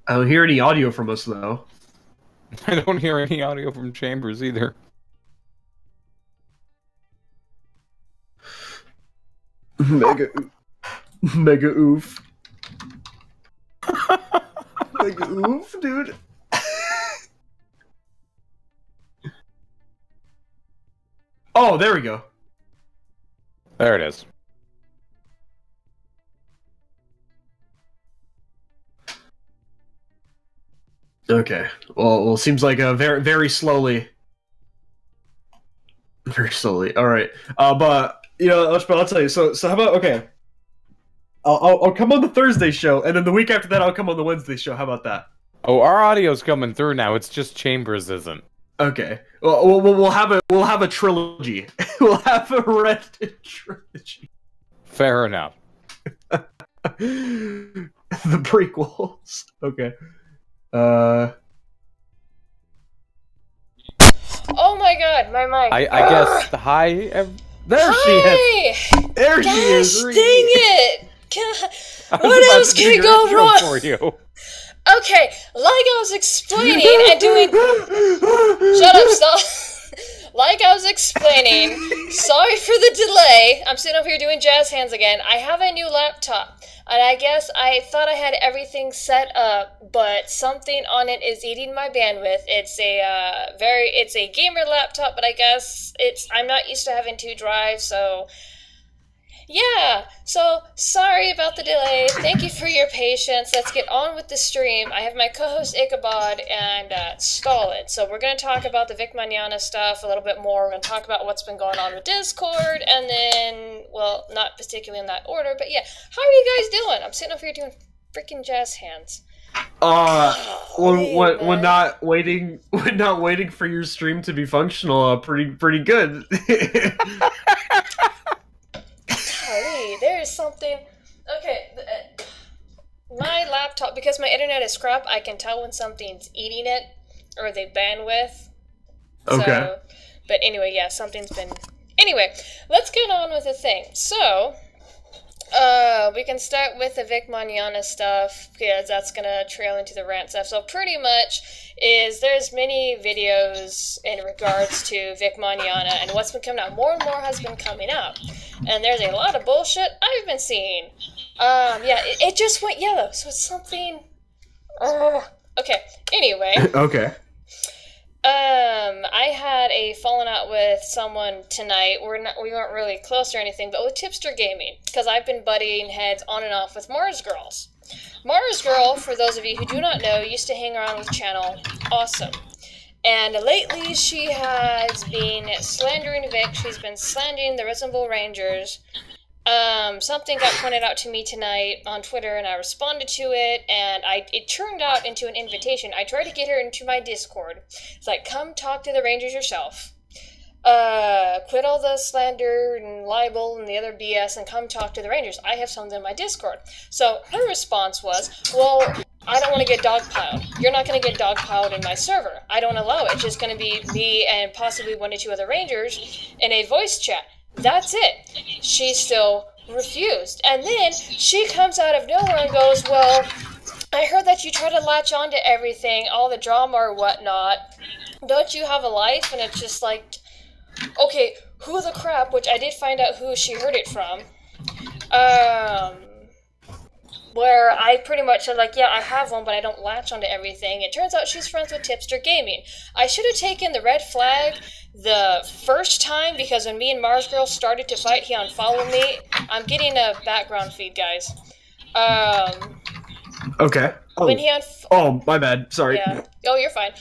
I don't hear any audio from us though. I don't hear any audio from Chambers either. Mega, mega oof, mega oof, dude. Oh, there we go. There it is. Okay. Well, seems like very, very slowly. Very slowly. All right. But I'll tell you. So how about okay? I'll come on the Thursday show, and then the week after that, I'll come on the Wednesday show. How about that? Oh, our audio's coming through now. It's just Chambers isn't. Okay. Well, we'll have a trilogy. We'll have a red trilogy. Fair enough. The prequels. Okay. Oh my god, my mic. I guess the there she is. There she is. Gosh, dang it! God, I was what about else to do can your go intro wrong? for you? Okay, like I was explaining and doing. Shut up, stop. Like I was explaining, sorry for the delay. I'm sitting over here doing jazz hands again. I have a new laptop, and I guess I thought I had everything set up, but something on it is eating my bandwidth. It's a gamer laptop, but I guess I'm not used to having two drives, so yeah, so sorry about the delay. Thank you for your patience. Let's get on with the stream. I have my co-host Ichabod and Stolid. So we're going to talk about the Vic Mignogna stuff a little bit more. We're going to talk about what's been going on with Discord, and then, well, not particularly in that order, but yeah. How are you guys doing? I'm sitting over here doing freaking jazz hands. When not waiting for your stream to be functional, pretty good. Golly, there is something. Okay, my laptop, because my internet is crap, I can tell when something's eating it or the bandwidth. Okay. So, but anyway, yeah, something's been. Anyway, let's get on with the thing. So, we can start with the Vic Mignogna stuff because that's gonna trail into the rant stuff. So pretty much there's many videos in regards to Vic Mignogna and what's been coming out. More and more has been coming out, and there's a lot of bullshit I've been seeing. Yeah, it just went yellow, so it's something. Okay. Anyway. Okay. I had a falling out with someone tonight. We weren't really close or anything, but with Tipster Gaming, because I've been butting heads on and off with Mars Girls. Mars Girl, for those of you who do not know, used to hang around with Channel Awesome. And lately she has been slandering Vic. She's been slandering the Risembool Rangers. Something got pointed out to me tonight on Twitter, and I responded to it, and it turned out into an invitation. I tried to get her into my Discord. It's like, come talk to the Rangers yourself. Quit all the slander and libel and the other BS and come talk to the Rangers. I have something in my Discord. So her response was, well, I don't want to get dogpiled. You're not going to get dogpiled in my server. I don't allow it. It's just going to be me and possibly one or two other Rangers in a voice chat. That's it. She still refused. And then she comes out of nowhere and goes, well, I heard that you try to latch on to everything, all the drama or whatnot. Don't you have a life? And it's just like, okay, who the crap, which I did find out who she heard it from, where I pretty much said, like, yeah, I have one, but I don't latch onto everything. It turns out she's friends with Tipster Gaming. I should have taken the red flag the first time, because when me and Mars Girl started to fight, he unfollowed me. I'm getting a background feed, guys. Okay. Oh, my bad. Sorry. Yeah. Oh, you're fine.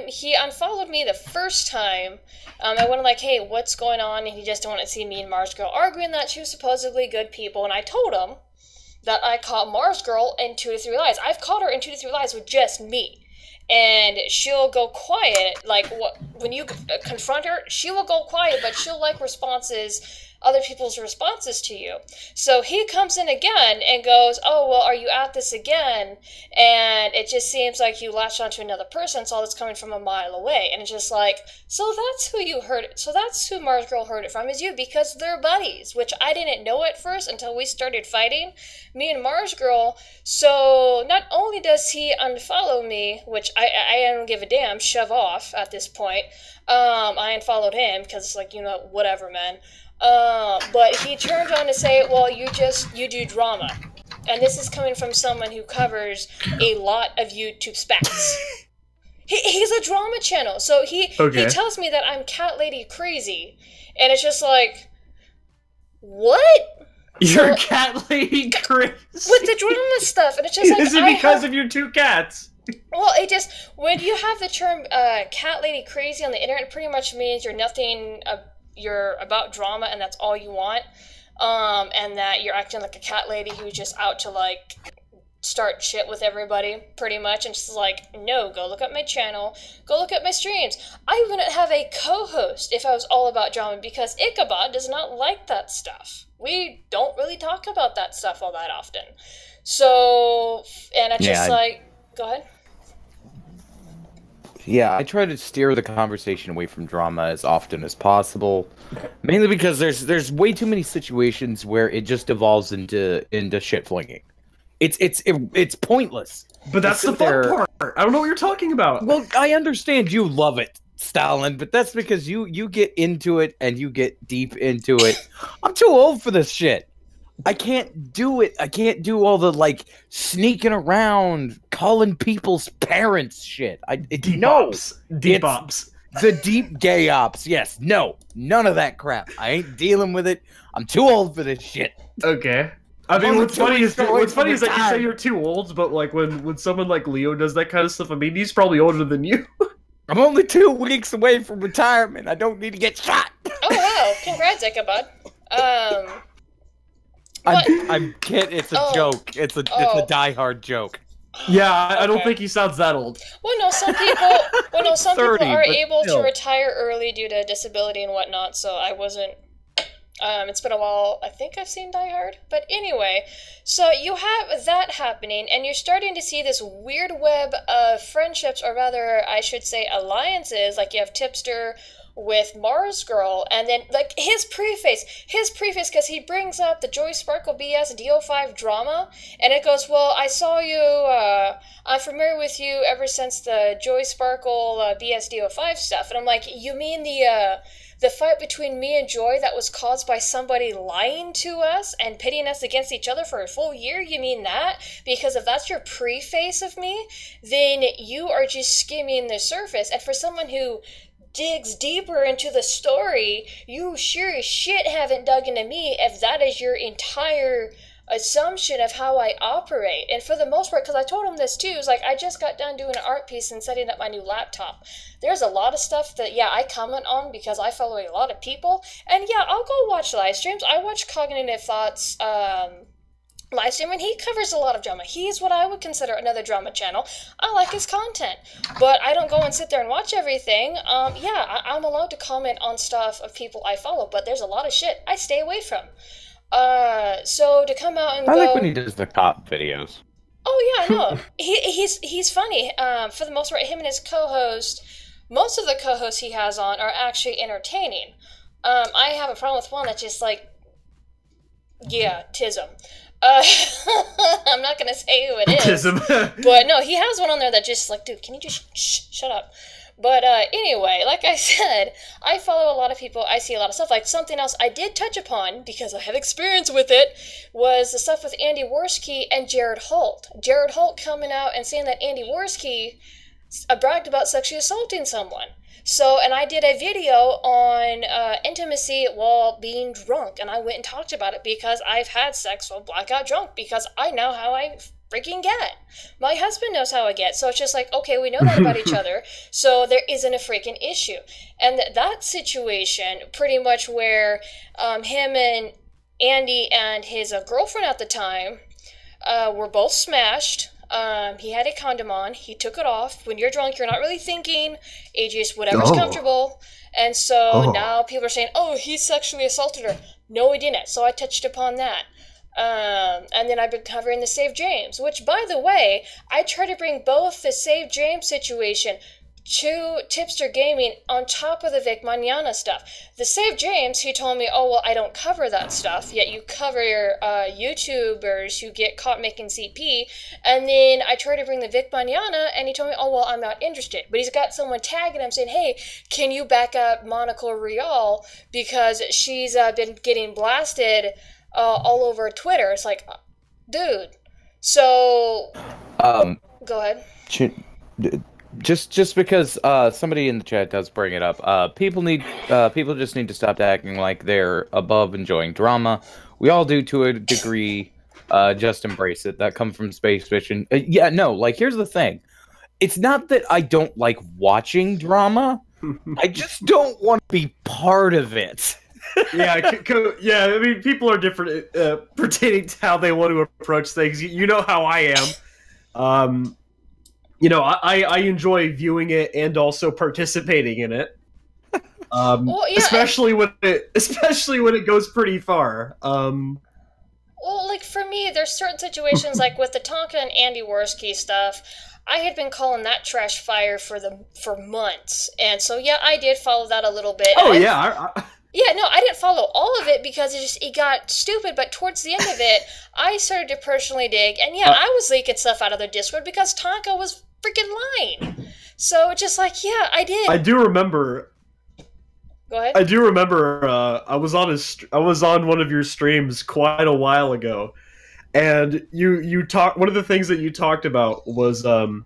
He unfollowed me the first time. I went like, hey, what's going on? And he just didn't want to see me and Mars Girl arguing that she was supposedly good people. And I told him that I caught Mars Girl in 2 to 3 lies. I've caught her in 2 to 3 lies with just me. And she'll go quiet, like, when you confront her, she will go quiet, but she'll like responses other people's responses to you. So he comes in again and goes, oh, well, are you at this again? And it just seems like you latched onto another person, so it's coming from a mile away. And it's just like, so that's who you heard it. So that's who Mars Girl heard it from, is you, because they're buddies, which I didn't know at first until we started fighting, me and Mars Girl. So not only does he unfollow me, which I don't give a damn, shove off at this point. I unfollowed him because it's like, whatever, man. But he turned on to say, well, you do drama. And this is coming from someone who covers a lot of YouTube spats. He's a drama channel. So he tells me that I'm cat lady crazy. And it's just like, what? You're cat lady crazy? With the drama stuff. And it's just like, is it because of your 2 cats? Well, when you have the term cat lady crazy on the internet, it pretty much means you're about drama and that's all you want, and that you're acting like a cat lady who's just out to like start shit with everybody pretty much, and just like, no, go look up my channel, go look up my streams. I wouldn't have a co-host if I was all about drama, because Ichabod does not like that stuff. We don't really talk about that stuff all that often. So, and it's just like, go ahead. Yeah, I try to steer the conversation away from drama as often as possible, mainly because there's way too many situations where it just evolves into shit flinging. It's pointless. But that's the fun part. I don't know what you're talking about. Well, I understand you love it, Stalin, but that's because you get into it and you get deep into it. I'm too old for this shit. I can't do it. I can't do all the like sneaking around, calling people's parents shit. Deep ops. The deep gay ops. Yes. No. None of that crap. I ain't dealing with it. I'm too old for this shit. Okay. I mean, what's funny is that you say you're too old, but like when someone like Leo does that kind of stuff, I mean, he's probably older than you. I'm only 2 weeks away from retirement. I don't need to get shot. Oh wow! Congrats, Ichabod. I'm kidding. It's a joke. It's a die-hard joke. Yeah, I don't think he sounds that old. Well, no, some people 30, people are able still. to retire early due to disability and whatnot. So I wasn't. It's been a while. I think I've seen Die Hard, but anyway. So you have that happening, and you're starting to see this weird web of friendships, or rather, I should say, alliances. Like you have Tipster with Mars Girl, and then like his preface, because he brings up the Joy Sparkle BS DO5 drama, and it goes, well, I saw you, I'm familiar with you ever since the Joy Sparkle BS DO5 stuff, and I'm like, you mean the fight between me and Joy that was caused by somebody lying to us and pitting us against each other for a full year? You mean that? Because if that's your preface of me, then you are just skimming the surface, and for someone who digs deeper into the story, you sure as shit haven't dug into me if that is your entire assumption of how I operate. And for the most part, because I told him this too, it's like I just got done doing an art piece and setting up my new laptop. There's a lot of stuff that, I comment on because I follow a lot of people. And I'll go watch live streams. I watch Cognitive Thoughts live stream, and he covers a lot of drama. He's what I would consider another drama channel. I like his content, but I don't go and sit there and watch everything. I'm allowed to comment on stuff of people I follow, but there's a lot of shit I stay away from. So to come out and I like when he does the cop videos. Oh yeah, no, he's funny. For the most part, him and his co-host, most of the co-hosts he has on are actually entertaining. I have a problem with one that's just like, tism. I'm not gonna say who it is, but no, he has one on there that just like, dude, can you just shut up? But anyway, like I said, I follow a lot of people. I see a lot of stuff. Like something else I did touch upon because I have experience with it was the stuff with Andy Worski and Jared Holt. Jared Holt coming out and saying that Andy Worski bragged about sexually assaulting someone. So, and I did a video on intimacy while being drunk, and I went and talked about it because I've had sex while blackout drunk, because I know how I freaking get. My husband knows how I get, so it's just like, okay, we know that about each other, so there isn't a freaking issue. And that situation, pretty much where him and Andy and his girlfriend at the time were both smashed. He had a condom on. He took it off. When you're drunk, you're not really thinking. It's just whatever's Oh. comfortable. And so Oh. now people are saying, oh, he sexually assaulted her. No, he didn't. So I touched upon that. And then I've been covering the Save James, which, by the way, I try to bring both the Save James situation to Tipster Gaming on top of the Vic Mignogna stuff. The Save James, he told me, oh, well, I don't cover that stuff, yet you cover YouTubers who get caught making CP. And then I tried to bring the Vic Mignogna, and he told me, oh, well, I'm not interested. But he's got someone tagging him saying, hey, can you back up Monica Rial because she's been getting blasted all over Twitter. It's like, dude. So, go ahead. Just because somebody in the chat does bring it up, people just need to stop acting like they're above enjoying drama. We all do to a degree. Just embrace it. That comes from space fiction. Here's the thing. It's not that I don't like watching drama. I just don't want to be part of it. Yeah, I mean, people are different pertaining to how they want to approach things. You know how I am. I enjoy viewing it and also participating in it. Especially when it goes pretty far. Well, like, for me, there's certain situations, like with the Tonka and Andy Worski stuff, I had been calling that trash fire for months. And so, yeah, I did follow that a little bit. Oh, yeah. Yeah, no, I didn't follow all of it because it got stupid, but towards the end of it, I started to personally dig, and yeah, I was leaking stuff out of their Discord because Tonka was freaking lying. So, just like, yeah, I did. I do remember... Go ahead. I do remember I was on one of your streams quite a while ago, and you talk. One of the things that you talked about was what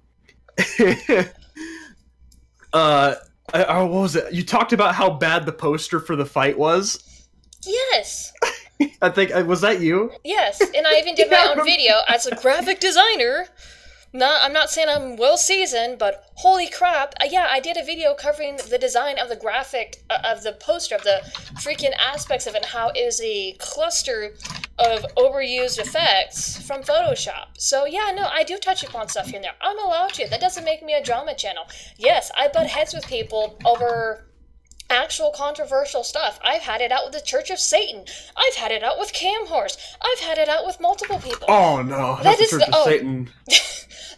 was it? You talked about how bad the poster for the fight was. Yes. I think was that you? Yes, and I even did my own video as a graphic designer. I'm not saying I'm well seasoned, but holy crap! Yeah, I did a video covering the design of the graphic of the poster, of the freaking aspects of it, and how it is a cluster of overused effects from Photoshop. So yeah, no, I do touch upon stuff here and there. I'm allowed to. That doesn't make me a drama channel. Yes, I butt heads with people over actual controversial stuff. I've had it out with the Church of Satan. I've had it out with Cam Horse. I've had it out with multiple people. Oh no, that's the Church of Satan.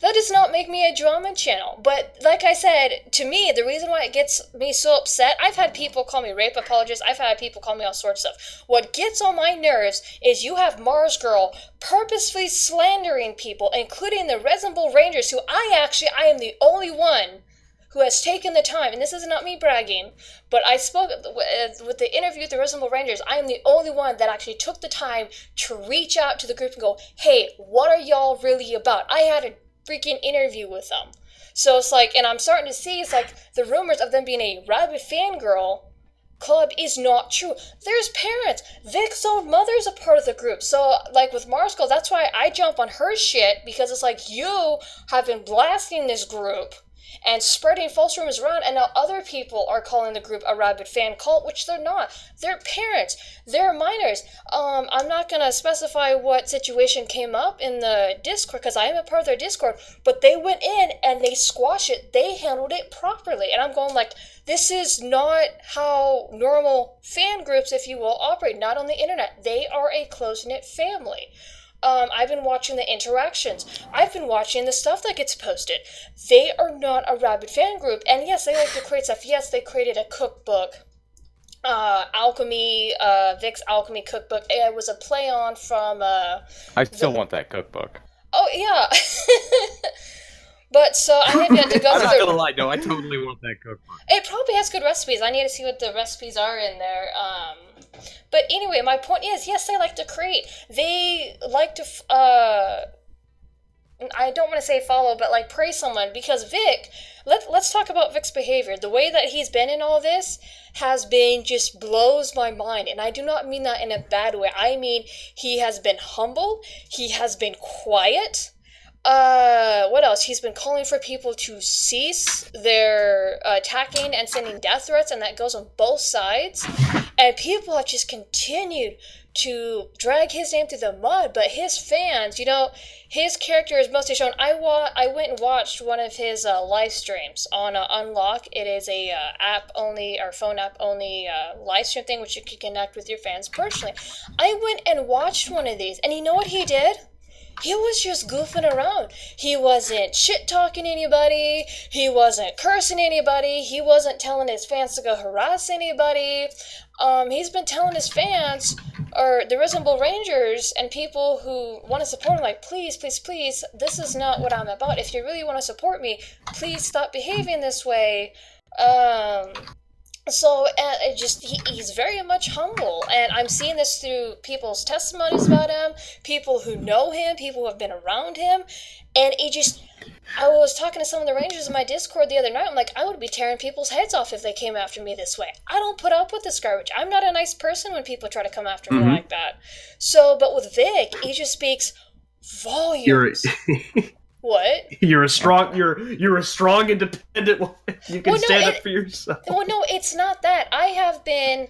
That does not make me a drama channel. But like I said, to me, the reason why it gets me so upset, I've had people call me rape apologist. I've had people call me all sorts of stuff. What gets on my nerves is you have Mars Girl purposefully slandering people, including the Risembool Rangers, who I am the only one who has taken the time, and this is not me bragging, but I spoke with the interview with the Risembool Rangers. I am the only one that actually took the time to reach out to the group and go, hey, what are y'all really about? I had a freaking interview with them. So it's like, and I'm starting to see, it's like the rumors of them being a rabid fangirl club is not true. There's parents. Vic's own mother's a part of the group. So, like with Marsco, that's why I jump on her shit, because it's like, you have been blasting this group and spreading false rumors around, and now other people are calling the group a rabid fan cult, which they're not. They're parents. They're minors. I'm not going to specify what situation came up in the Discord, because I am a part of their Discord, but they went in and they squashed it. They handled it properly. And I'm going like, this is not how normal fan groups, if you will, operate. Not on the internet. They are a close-knit family. I've been watching the interactions. I've been watching the stuff that gets posted. They are not a rabid fan group. And yes, they like to create stuff. Yes, they created a cookbook. Alchemy, Vic's Alchemy cookbook. It was a play on from... I still want that cookbook. Oh, yeah. But so I have yet to go through. I'm not gonna lie, no, I totally want that cookbook. It probably has good recipes. I need to see what the recipes are in there. But anyway, my point is, yes, they like to create. They like to, I don't want to say follow, but like praise someone, because Vic, let's talk about Vic's behavior. The way that he's been in all this has been, just blows my mind. And I do not mean that in a bad way. I mean, he has been humble. He has been quiet. What else? He's been calling for people to cease their attacking and sending death threats, and that goes on both sides. And people have just continued to drag his name through the mud, but his fans, his character is mostly shown. I went and watched one of his live streams on Unlock. It is a app only or phone app only live stream thing, which you can connect with your fans personally. I went and watched one of these, and you know what he did? He was just goofing around. He wasn't shit-talking anybody. He wasn't cursing anybody. He wasn't telling his fans to go harass anybody. He's been telling his fans, or the Risembool Rangers, and people who want to support him, like, please, please, please, this is not what I'm about. If you really want to support me, please stop behaving this way. So he's very much humble, and I'm seeing this through people's testimonies about him, people who know him, people who have been around him, and I was talking to some of the Rangers in my Discord the other night. I'm like, I would be tearing people's heads off if they came after me this way. I don't put up with this garbage. I'm not a nice person when people try to come after me like that. So, but with Vic, he just speaks volumes. What? You're a strong, independent woman. You can stand up for yourself. Well, no, it's not that. I have been.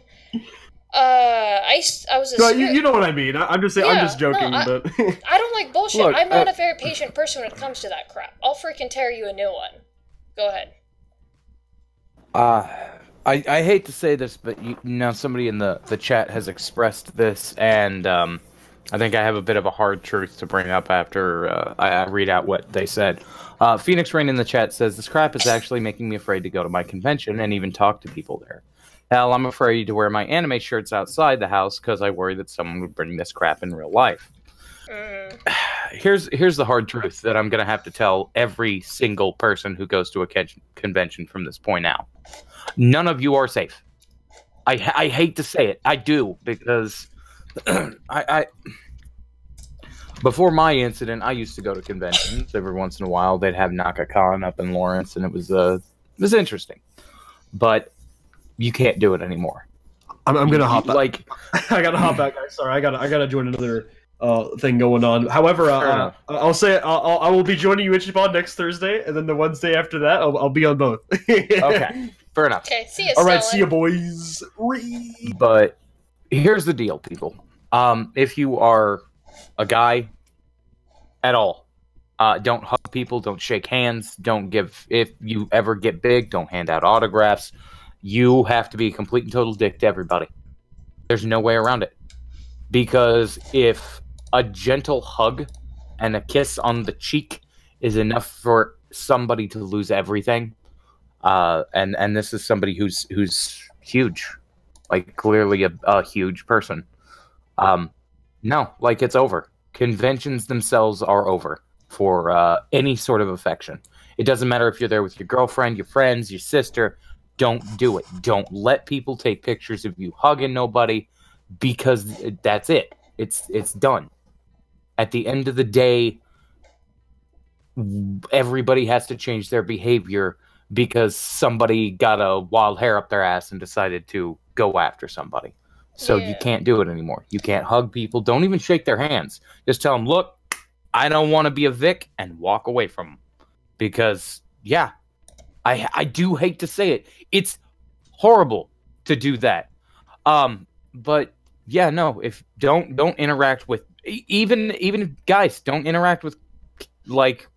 I was. You know what I mean. I'm just saying. Yeah, I'm just joking. But I don't like bullshit. Look, I'm not a very patient person when it comes to that crap. I'll freaking tear you a new one. Go ahead. I hate to say this, but somebody in the chat has expressed this, and I think I have a bit of a hard truth to bring up after I read out what they said. Phoenix Rain in the chat says, this crap is actually making me afraid to go to my convention and even talk to people there. Hell, I'm afraid to wear my anime shirts outside the house because I worry that someone would bring this crap in real life. Here's the hard truth that I'm going to have to tell every single person who goes to a convention from this point out. None of you are safe. I hate to say it. I do, because before my incident, I used to go to conventions every once in a while. They'd have NakaCon up in Lawrence, and it was interesting. But you can't do it anymore. I'm gonna hop back. I gotta hop back, guys. Sorry, I gotta join another thing going on. However, I'll say I will be joining you Ichabod next Thursday, and then the Wednesday after that, I'll be on both. Okay, fair enough. Okay, see you. All right, see you, boys. But here's the deal, people. If you are a guy at all, don't hug people, don't shake hands, if you ever get big, don't hand out autographs. You have to be a complete and total dick to everybody. There's no way around it. Because if a gentle hug and a kiss on the cheek is enough for somebody to lose everything, and this is somebody who's huge, like clearly a huge person. No, like it's over. Conventions themselves are over for any sort of affection. It doesn't matter if you're there with your girlfriend, your friends, your sister. Don't do it. Don't let people take pictures of you hugging nobody, because that's it. It's done. At the end of the day, everybody has to change their behavior because somebody got a wild hair up their ass and decided to go after somebody. So you can't do it anymore. You can't hug people. Don't even shake their hands. Just tell them, look, I don't want to be a Vic, and walk away from them. Because, yeah, I do hate to say it. It's horrible to do that. But, yeah, no, if don't interact with, even guys, don't interact with, like,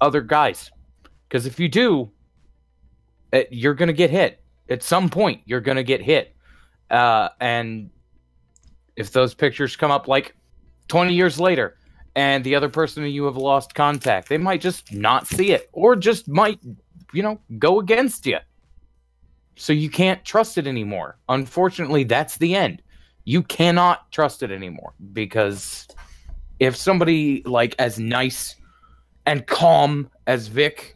other guys. Because if you do, you're going to get hit. At some point, you're going to get hit. And if those pictures come up like 20 years later and the other person and you have lost contact, they might just not see it, or just might, go against you. So you can't trust it anymore. Unfortunately, that's the end. You cannot trust it anymore, because if somebody like as nice and calm as Vic,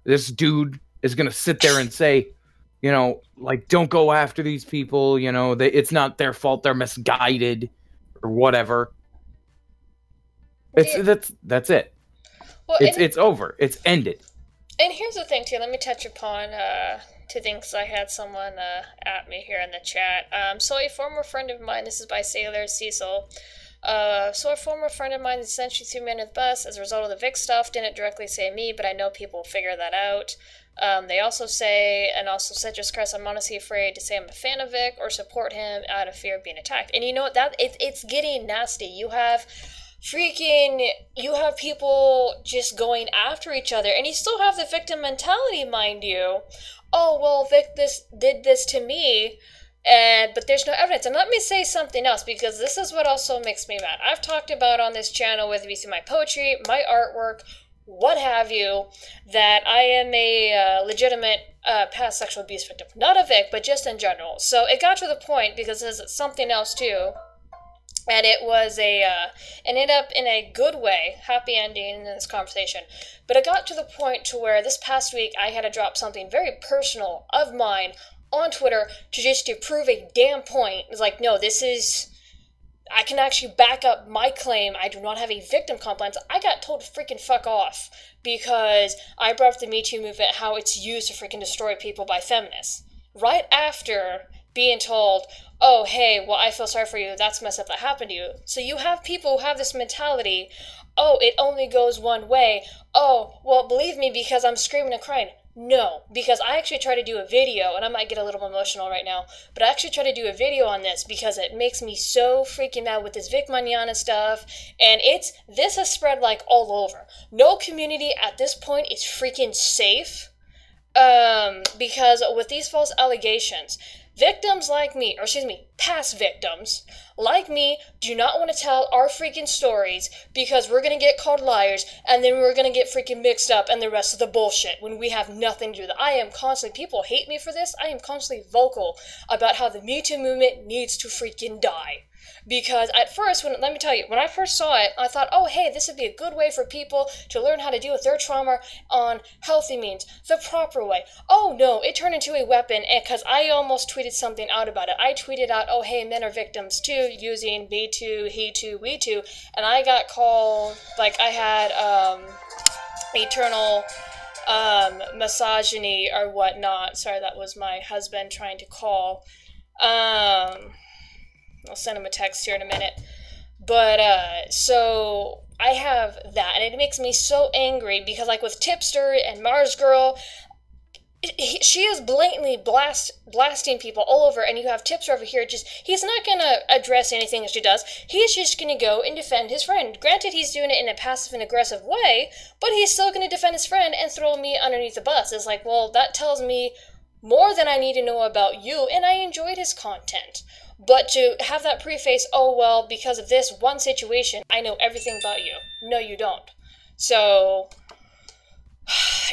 this dude, is going to sit there and say, don't go after these people, it's not their fault, they're misguided, or whatever. That's it. Well, it's over. It's ended. And here's the thing, too. Let me touch upon two things. I had someone at me here in the chat. So a former friend of mine, this is by Sailor Cecil, So a former friend of mine essentially threw me under the bus as a result of the Vic stuff. Didn't directly say me, but I know people will figure that out. They also said, just Chris, I'm honestly afraid to say I'm a fan of Vic or support him out of fear of being attacked. And you know what? It's getting nasty. You have people just going after each other, and you still have the victim mentality, mind you. Oh, well, Vic did this to me, but there's no evidence. And let me say something else, because this is what also makes me mad. I've talked about on this channel, whether it be my poetry, my artwork, what have you, that I am a legitimate past sexual abuse victim. Not a Vic, but just in general. So it got to the point, because there's something else too, and it was it ended up in a good way, happy ending in this conversation. But it got to the point to where this past week I had to drop something very personal of mine on Twitter to prove a damn point. It's like, no, I can actually back up my claim. I do not have a victim complex. I got told to freaking fuck off because I brought up the Me Too movement, how it's used to freaking destroy people by feminists. Right after being told, oh, hey, well, I feel sorry for you. That's messed up that happened to you. So you have people who have this mentality, oh, it only goes one way. Oh, well, believe me, because I'm screaming and crying. No, because I actually try to do a video, and I might get a little emotional right now, but I actually try to do a video on this because it makes me so freaking mad with this Vic Mignogna stuff, and this has spread like all over. No community at this point is freaking safe, because with these false allegations, victims like me, past victims like me, do not want to tell our freaking stories because we're going to get called liars, and then we're going to get freaking mixed up in the rest of the bullshit when we have nothing to do with it. People hate me for this. I am constantly vocal about how the Me Too movement needs to freaking die. Because at first, let me tell you, when I first saw it, I thought, oh, hey, this would be a good way for people to learn how to deal with their trauma on healthy means, the proper way. Oh, no, it turned into a weapon, because I almost tweeted something out about it. I tweeted out, oh, hey, men are victims too, using me too, he too, we too, and I got called, like, I had eternal misogyny or whatnot. Sorry, that was my husband trying to call. I'll send him a text here in a minute. But, so I have that, and it makes me so angry because, like, with Tipster and Mars Girl, she is blatantly blasting people all over, and you have Tipster over here, he's not gonna address anything that she does. He's just gonna go and defend his friend. Granted, he's doing it in a passive and aggressive way, but he's still gonna defend his friend and throw me underneath the bus. It's like, well, that tells me more than I need to know about you, and I enjoyed his content. But to have that preface, oh, well, because of this one situation, I know everything about you. No, you don't. So,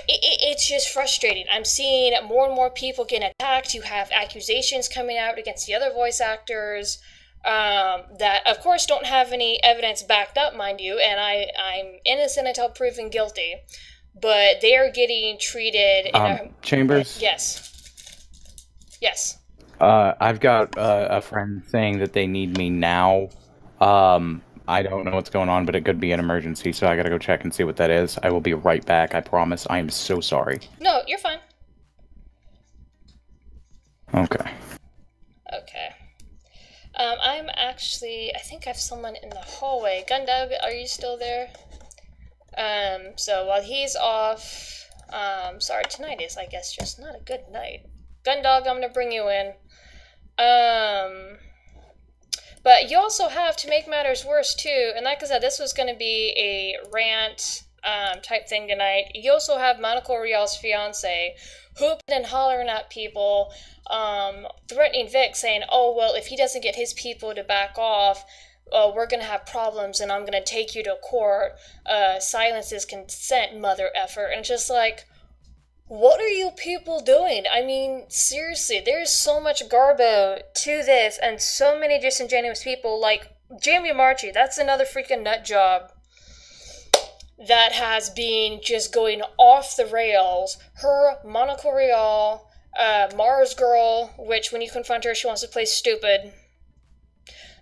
it's just frustrating. I'm seeing more and more people getting attacked. You have accusations coming out against the other voice actors that, of course, don't have any evidence backed up, mind you, and I'm innocent until proven guilty. But they are getting treated in Chambers? Yes. Yes. I've got a friend saying that they need me now. I don't know what's going on, but it could be an emergency, so I gotta go check and see what that is. I will be right back, I promise. I am so sorry. No, you're fine. Okay. Okay. I think I have someone in the hallway. Gundog, are you still there? So while he's off, sorry, tonight is, I guess, just not a good night. Gundog, I'm gonna bring you in. But you also have, to make matters worse too, and like I said, this was gonna be a rant type thing tonight. You also have Monaco Rial's fiance hooping and hollering at people, threatening Vic, saying, oh, well, if he doesn't get his people to back off, we're going to have problems and I'm going to take you to court. Silence is consent, mother effer. And just like, what are you people doing? I mean, seriously, there's so much garbo to this and so many disingenuous people. Like, Jamie Marchi, that's another freaking nut job that has been just going off the rails. Her, Monaco Real, Mars Girl, which when you confront her, she wants to play stupid.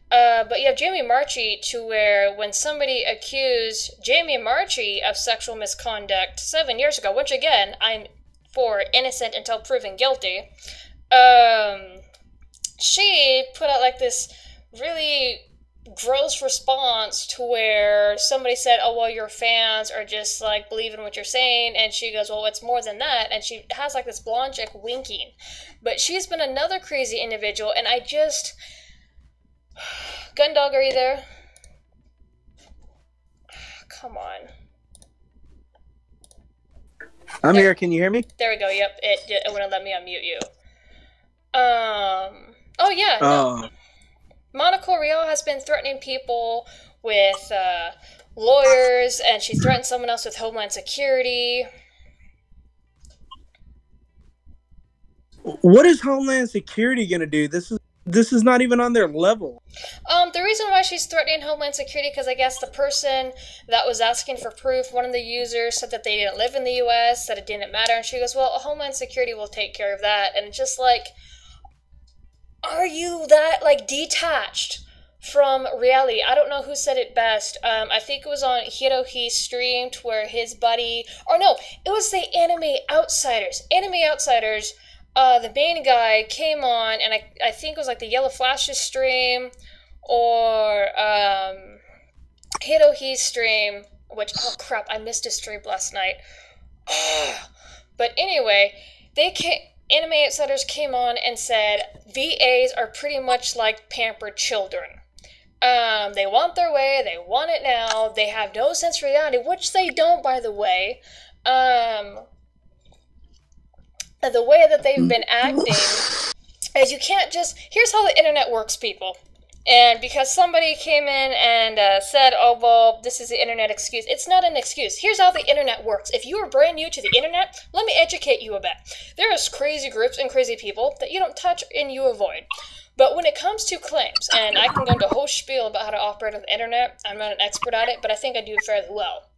But you have Jamie Marchi, to where when somebody accused Jamie Marchi of sexual misconduct 7 years ago, which again, I'm for innocent until proven guilty, she put out like this really gross response to where somebody said, oh, well, your fans are just, like, believing what you're saying, and she goes, well, it's more than that, and she has, like, this blonde chick winking. But she's been another crazy individual, and I just... Gundog, are you there? Come on. I'm here, can you hear me? There we go, yep, it wouldn't let me unmute you. Oh, yeah, no. Monaco Real has been threatening people with lawyers, and she threatened someone else with Homeland Security. What is Homeland Security going to do? This is not even on their level. The reason why she's threatening Homeland Security, because I guess the person that was asking for proof, one of the users said that they didn't live in the U.S., that it didn't matter, and she goes, well, Homeland Security will take care of that, and it's just like... Are you that, like, detached from reality? I don't know who said it best. I think it was on Hirohi streamed where his buddy... Or no, it was the Anime Outsiders. Anime Outsiders, the main guy came on, and I think it was like the Yellow Flashes stream, or Hirohi's stream, which, oh crap, I missed his stream last night. But anyway, Anime Outsiders came on and said VAs are pretty much like pampered children. They want their way, they want it now, they have no sense of reality, which they don't, by the way. The way that they've been acting is you can't just... Here's how the internet works, people. And because somebody came in and said, oh, well, this is the internet excuse. It's not an excuse. Here's how the internet works. If you are brand new to the internet, let me educate you a bit. There is crazy groups and crazy people that you don't touch and you avoid. But when it comes to claims, and I can go into a whole spiel about how to operate on the internet, I'm not an expert at it, but I think I do fairly well.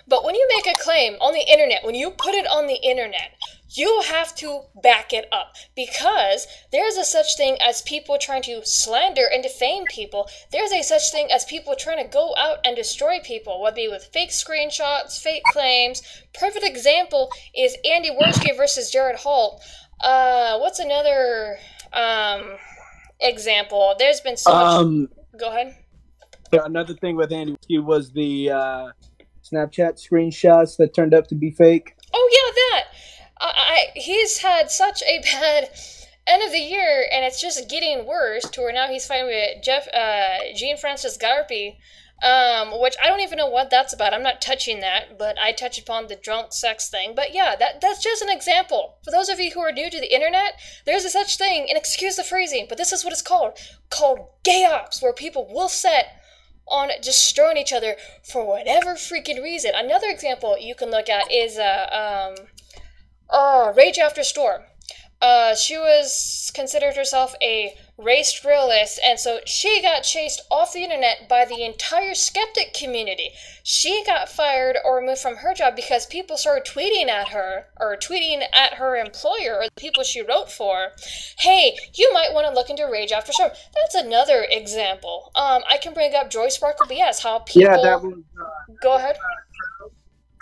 But when you make a claim on the internet, when you put it on the internet, you have to back it up, because there's a such thing as people trying to slander and defame people. There's a such thing as people trying to go out and destroy people, whether it be with fake screenshots, fake claims. Perfect example is Andy Worski versus Jared Holt. What's another example? There's been so much... Go ahead. Another thing with Andy Worski was the Snapchat screenshots that turned out to be fake. Oh yeah, that. He's had such a bad end of the year, and it's just getting worse to where now he's fighting with Jean Francis Garpy, which I don't even know what that's about. I'm not touching that, but I touch upon the drunk sex thing. But yeah, that's just an example. For those of you who are new to the internet, there's a such thing, and excuse the phrasing, but this is what it's called gay ops, where people will set on destroying each other for whatever freaking reason. Another example you can look at is Rage After Storm. She was considered herself a race realist, and so she got chased off the internet by the entire skeptic community. She got fired or removed from her job because people started tweeting at her, or tweeting at her employer, or the people she wrote for, hey, you might want to look into Rage After Storm. That's another example. I can bring up Joy Sparkle BS, how people... Yeah, that was... Go ahead.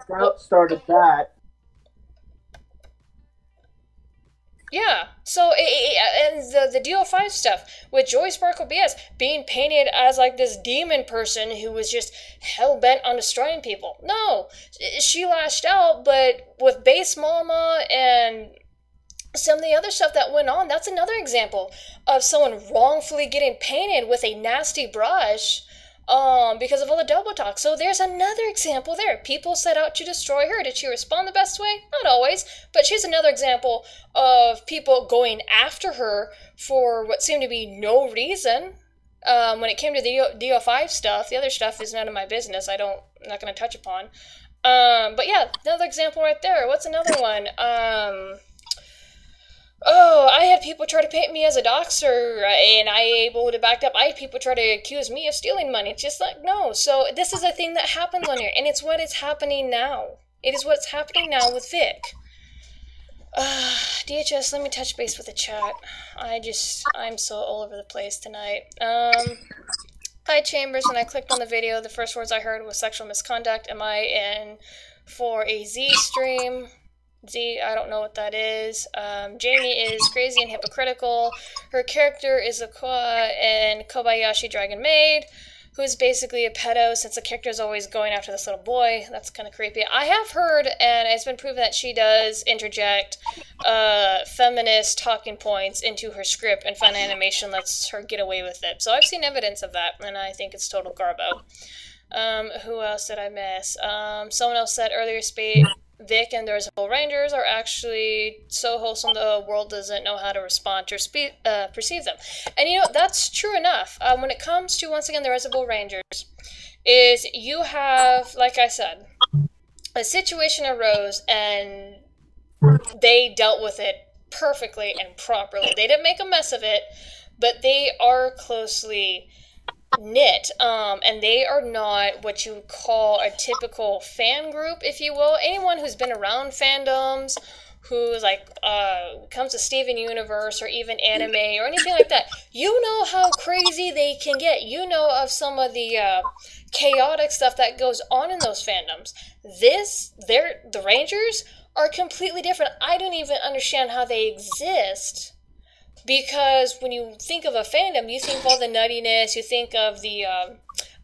Trout started that. Yeah, so, and the DO5 stuff, with Joy Sparkle BS being painted as, like, this demon person who was just hell-bent on destroying people. No, she lashed out, but with Base Mama and some of the other stuff that went on, that's another example of someone wrongfully getting painted with a nasty brush because of all the double talk. So there's another example there. People set out to destroy her. Did she respond the best way? Not always, but she's another example of people going after her for what seemed to be no reason. When it came to the DO5 stuff, the other stuff is none of my business. I'm not going to touch upon. But yeah, another example right there. What's another one? Oh, I had people try to paint me as a doxer, and I able to back up. I had people try to accuse me of stealing money. It's just like, no. So this is a thing that happens on here, and it's what is happening now. It is what's happening now with Vic. DHS, let me touch base with the chat. I'm so all over the place tonight. Hi, Chambers. When I clicked on the video, the first words I heard was sexual misconduct. Am I in for a Z stream? Z, I don't know what that is. Jamie is crazy and hypocritical. Her character is Aqua and Kobayashi Dragon Maid, who's basically a pedo since the character is always going after this little boy. That's kind of creepy. I have heard, and it's been proven that she does interject feminist talking points into her script, and fan animation lets her get away with it. So I've seen evidence of that, and I think it's total garbo. Who else did I miss? Someone else said earlier, Vic and the Risembool Rangers are actually so wholesome the world doesn't know how to respond to perceive them. And that's true enough. When it comes to, once again, the Risembool Rangers, is you have, like I said, a situation arose and they dealt with it perfectly and properly. They didn't make a mess of it, but they are closely knit, and they are not what you would call a typical fan group, if you will. Anyone who's been around fandoms, who's comes to Steven Universe or even anime or anything like that, you know how crazy they can get. You know of some of the chaotic stuff that goes on in those fandoms. The Rangers are completely different. I don't even understand how they exist. Because when you think of a fandom, you think of all the nuttiness, you think of the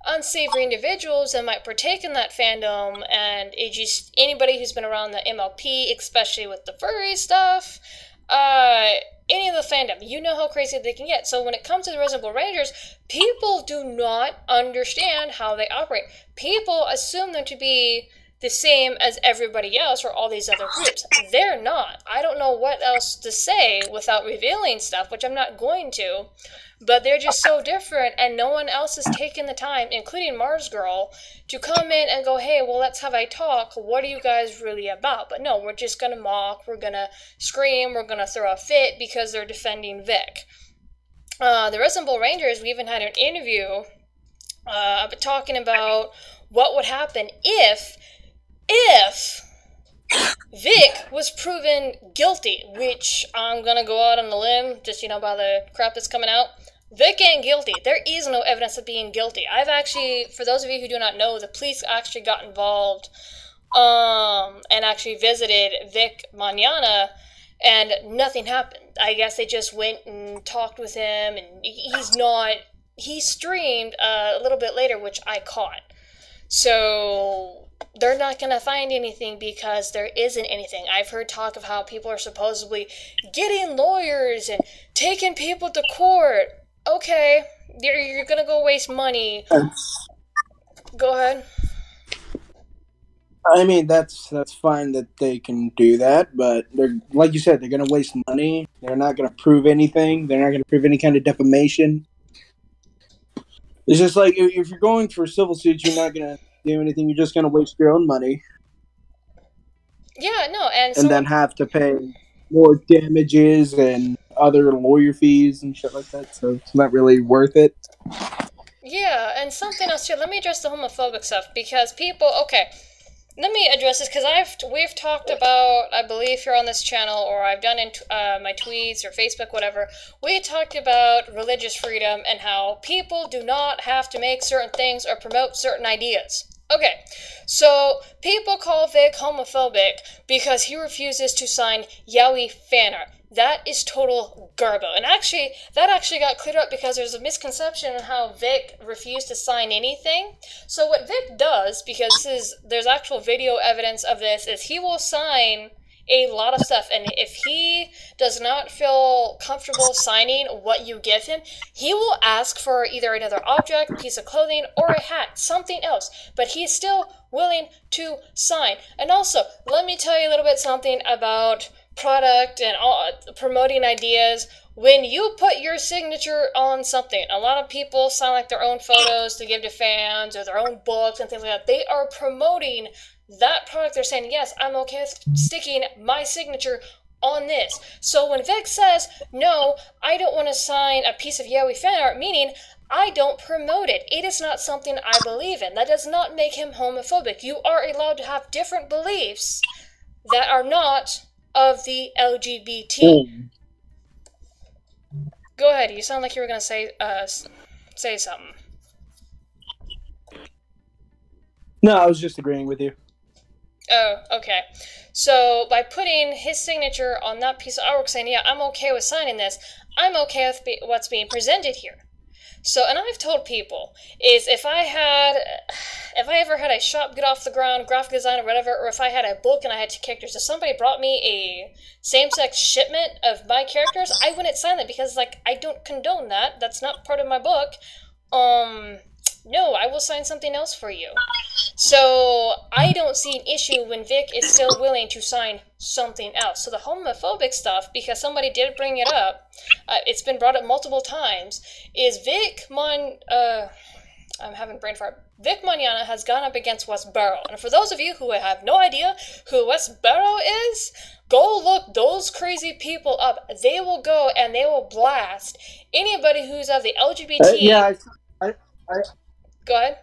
unsavory individuals that might partake in that fandom, and anybody who's been around the MLP, especially with the furry stuff, any of the fandom, you know how crazy they can get. So when it comes to the Risembool Rangers, people do not understand how they operate. People assume them to be the same as everybody else or all these other groups. They're not. I don't know what else to say without revealing stuff, which I'm not going to, but they're just so different, and no one else has taken the time, including Mars Girl, to come in and go, hey, well, let's have a talk. What are you guys really about? But no, we're just going to mock, we're going to scream, we're going to throw a fit because they're defending Vic. The Risembool Rangers, we even had an interview talking about what would happen if Vic was proven guilty, which I'm gonna go out on a limb, just by the crap that's coming out. Vic ain't guilty. There is no evidence of being guilty. I've actually, for those of you who do not know, the police actually got involved, and actually visited Vic Mignogna, and nothing happened. I guess they just went and talked with him, and he streamed a little bit later, which I caught. So they're not going to find anything because there isn't anything. I've heard talk of how people are supposedly getting lawyers and taking people to court. Okay, you're going to go waste money. Go ahead. I mean, that's fine that they can do that, but they're, like you said, they're going to waste money. They're not going to prove anything. They're not going to prove any kind of defamation. It's just like, if you're going for civil suits, you're not going to do anything. You're just going to waste your own money. Yeah, no, and then have to pay more damages and other lawyer fees and shit like that. So it's not really worth it. Yeah, and something else too. Let me address the homophobic stuff because people. Okay, let me address this because we've talked about, I believe here on this channel, or I've done in my tweets or Facebook, whatever. We talked about religious freedom and how people do not have to make certain things or promote certain ideas. Okay, so people call Vic homophobic because he refuses to sign yaoi fan art. That is total garbo. And actually, that got cleared up because there's a misconception on how Vic refused to sign anything. So what Vic does, because there's actual video evidence of this, is he will sign a lot of stuff. And if he does not feel comfortable signing what you give him, he will ask for either another object, piece of clothing, or a hat, something else. But he's still willing to sign. And also, let me tell you a little bit something about product and promoting ideas. When you put your signature on something, a lot of people sign like their own photos to give to fans or their own books and things like that. They are promoting that product. They're saying, yes, I'm okay with sticking my signature on this. So when Vic says, no, I don't want to sign a piece of yaoi fan art, meaning I don't promote it. It is not something I believe in. That does not make him homophobic. You are allowed to have different beliefs that are not of the LGBT. Go ahead. You sound like you were going to say something. No, I was just agreeing with you. Oh, okay. So by putting his signature on that piece of artwork saying, yeah, I'm okay with signing this, I'm okay with what's being presented here. So, and I've told people, is if I ever had a shop get off the ground, graphic design or whatever, or if I had a book and I had 2 characters, if somebody brought me a same-sex shipment of my characters, I wouldn't sign it because, like, I don't condone that. That's not part of my book. No, I will sign something else for you. So, I don't see an issue when Vic is still willing to sign something else. So the homophobic stuff, because somebody did bring it up, it's been brought up multiple times, is I'm having brain fart. Vic Mignogna has gone up against Westboro. And for those of you who have no idea who Westboro is, go look those crazy people up. They will go and they will blast anybody who's of the LGBT. Go ahead.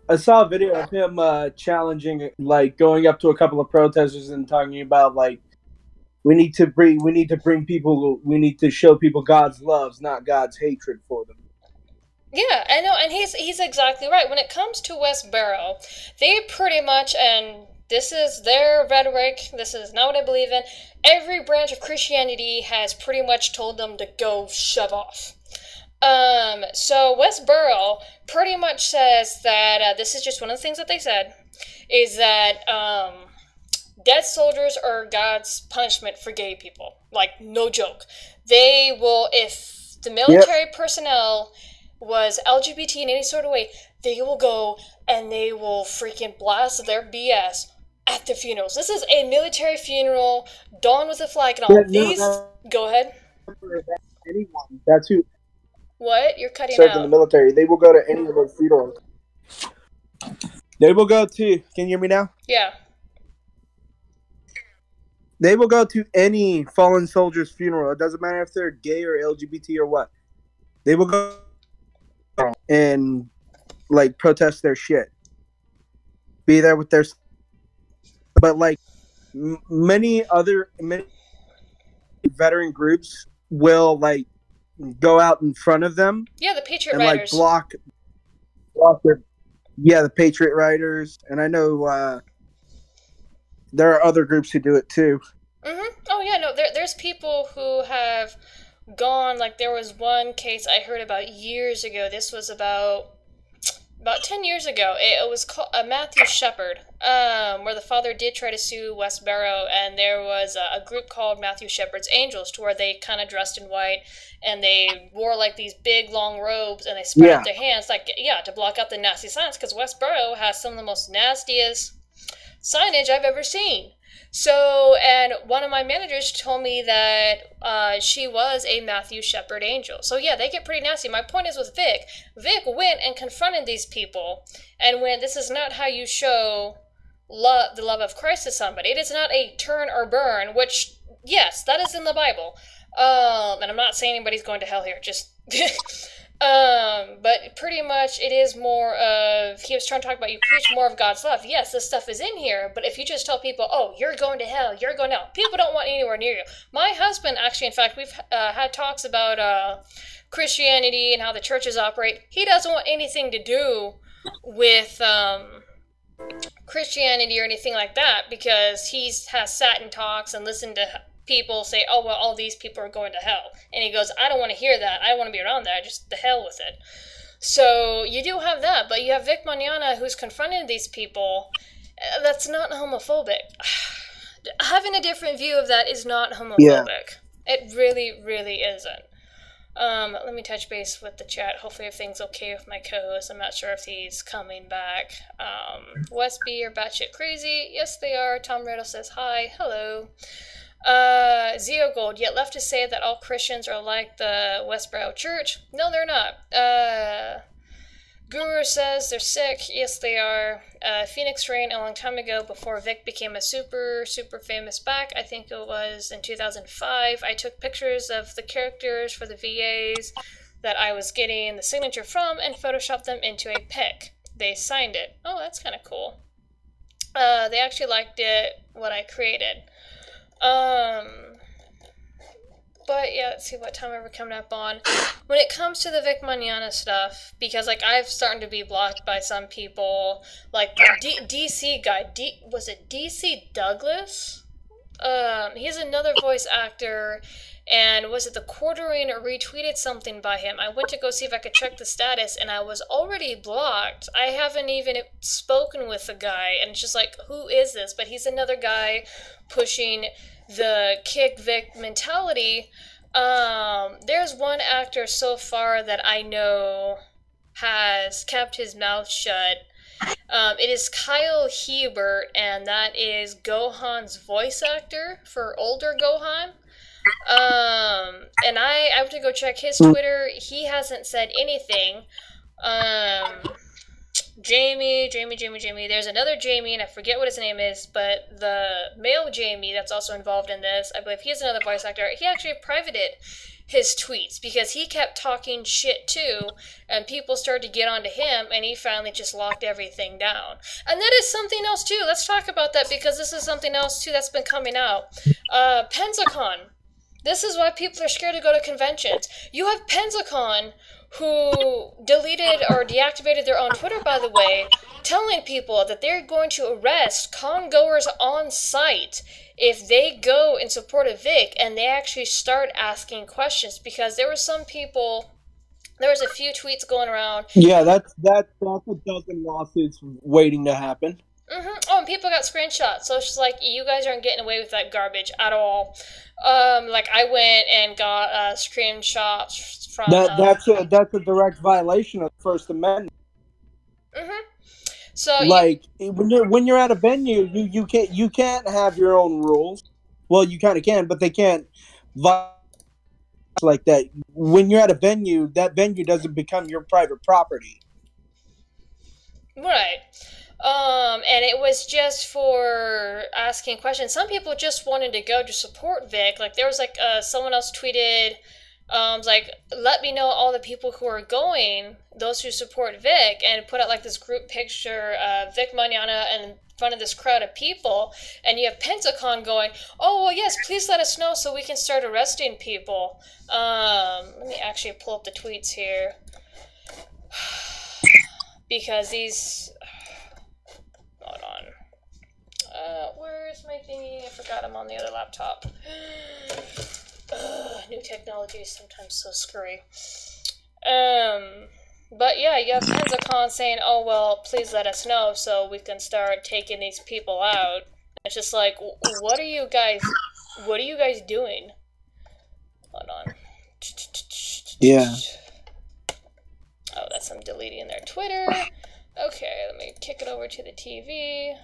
I saw a video of him challenging, like, going up to a couple of protesters and talking about, like, we need to show people God's love, not God's hatred for them. Yeah, I know, and he's exactly right. When it comes to Westboro, they pretty much, and this is their rhetoric, this is not what I believe in, every branch of Christianity has pretty much told them to go shove off. So Westboro pretty much says that, this is just one of the things that they said, is that, dead soldiers are God's punishment for gay people. Like, no joke. They will, if the military personnel was LGBT in any sort of way, they will go and they will freaking blast their BS at the funerals. This is a military funeral, dawn with a flag and all. Go ahead. Anyone. That's who. What? You're cutting served out. In the military. They will go to any of those funerals. They will go to. Can you hear me now? Yeah. They will go to any fallen soldier's funeral. It doesn't matter if they're gay or LGBT or what. They will go and, like, protest their shit. Be there with their. But, like, many veteran groups will, like, go out in front of them. Yeah, the Patriot and Riders. Like block their. Yeah, the Patriot Riders, and I know there are other groups who do it too. Oh yeah, no, there's people who have gone. Like, there was one case I heard about years ago. This was about 10 years ago. It was called Matthew Shepard, where the father did try to sue Westboro, and there was a group called Matthew Shepard's Angels, to where they kind of dressed in white, and they wore, like, these big, long robes, and they spread out their hands, like, to block out the nasty signs, because Westboro has some of the most nastiest signage I've ever seen. So, and one of my managers told me that she was a Matthew Shepard angel. So yeah, they get pretty nasty. My point is with Vic. Vic went and confronted these people, and when this is not how you show the love of Christ to somebody. It is not a turn or burn, which, yes, that is in the Bible. And I'm not saying anybody's going to hell here, just... but pretty much it is more of, he was trying to talk about, you preach more of God's love. Yes, this stuff is in here, but if you just tell people, oh, you're going to hell, you're going to hell, people don't want anywhere near you. My husband, actually, in fact, we've had talks about Christianity and how the churches operate. He doesn't want anything to do with Christianity or anything like that, because he has sat in talks and listened to people say, oh, well, all these people are going to hell. And he goes, I don't want to hear that. I don't want to be around that. Just the hell with it. So you do have that, but you have Vic Mignogna who's confronted these people. That's not homophobic. Having a different view of that is not homophobic. Yeah. It really, really isn't. Let me touch base with the chat. Hopefully everything's okay with my co-host. I'm not sure if he's coming back. West B are batshit crazy. Yes, they are. Tom Riddle says hi. Hello. Zeo Gold, yet left to say that all Christians are like the Westboro Church. No, they're not. Guru says they're sick. Yes, they are. Phoenix Rain a long time ago, before Vic became a super famous back. I think it was in 2005. I took pictures of the characters for the VAs that I was getting the signature from and photoshopped them into a pic. They signed it. Oh, that's kind of cool. They actually liked it, what I created. But yeah, let's see what time we're coming up on. When it comes to the Vic Mignogna stuff, because like I've started to be blocked by some people, like DC guy, was it DC Douglas? He's another voice actor, and was it the Quartering retweeted something by him? I went to go see if I could check the status, and I was already blocked. I haven't even spoken with the guy, and it's just like, who is this? But he's another guy pushing the kick Vic mentality. There's one actor so far that I know has kept his mouth shut. It is Kyle Hebert, and that is Gohan's voice actor for older Gohan. And I have to go check his Twitter. He hasn't said anything. Jamie. There's another Jamie, and I forget what his name is, but the male Jamie that's also involved in this, I believe he's another voice actor. He actually privated his tweets because he kept talking shit too, and people started to get onto him, and he finally just locked everything down. And that is something else too. Let's talk about that, because this is something else too that's been coming out. Pensacon. This is why people are scared to go to conventions. You have Pensacon, who deleted or deactivated their own Twitter, by the way, telling people that they're going to arrest con-goers on site if they go in support of Vic, and they actually start asking questions, because there were some people, there was a few tweets going around. Yeah, that's a dozen lawsuits waiting to happen. Oh, and people got screenshots, so it's just like, you guys aren't getting away with that garbage at all. Like, I went and got screenshots from... That's a direct violation of the First Amendment. So like, when you're at a venue, you can't have your own rules. Well, you kind of can, but they can't violate like that. When you're at a venue, that venue doesn't become your private property. Right. And it was just for asking questions. Some people just wanted to go to support Vic. Like, there was like someone else tweeted, like, let me know all the people who are going, those who support Vic, and put out like this group picture of Vic Mignogna in front of this crowd of people, and you have Pensacon going, oh, well, yes, please let us know so we can start arresting people. Let me actually pull up the tweets here. Because these... Hold on. Where's my thingy? I forgot I'm on the other laptop. New technology is sometimes so screwy. But yeah, you have Pensacon saying, oh, well, please let us know so we can start taking these people out. It's just like, what are you guys doing? Hold on. Yeah. Oh, that's them deleting their Twitter. Okay, let me kick it over to the TV.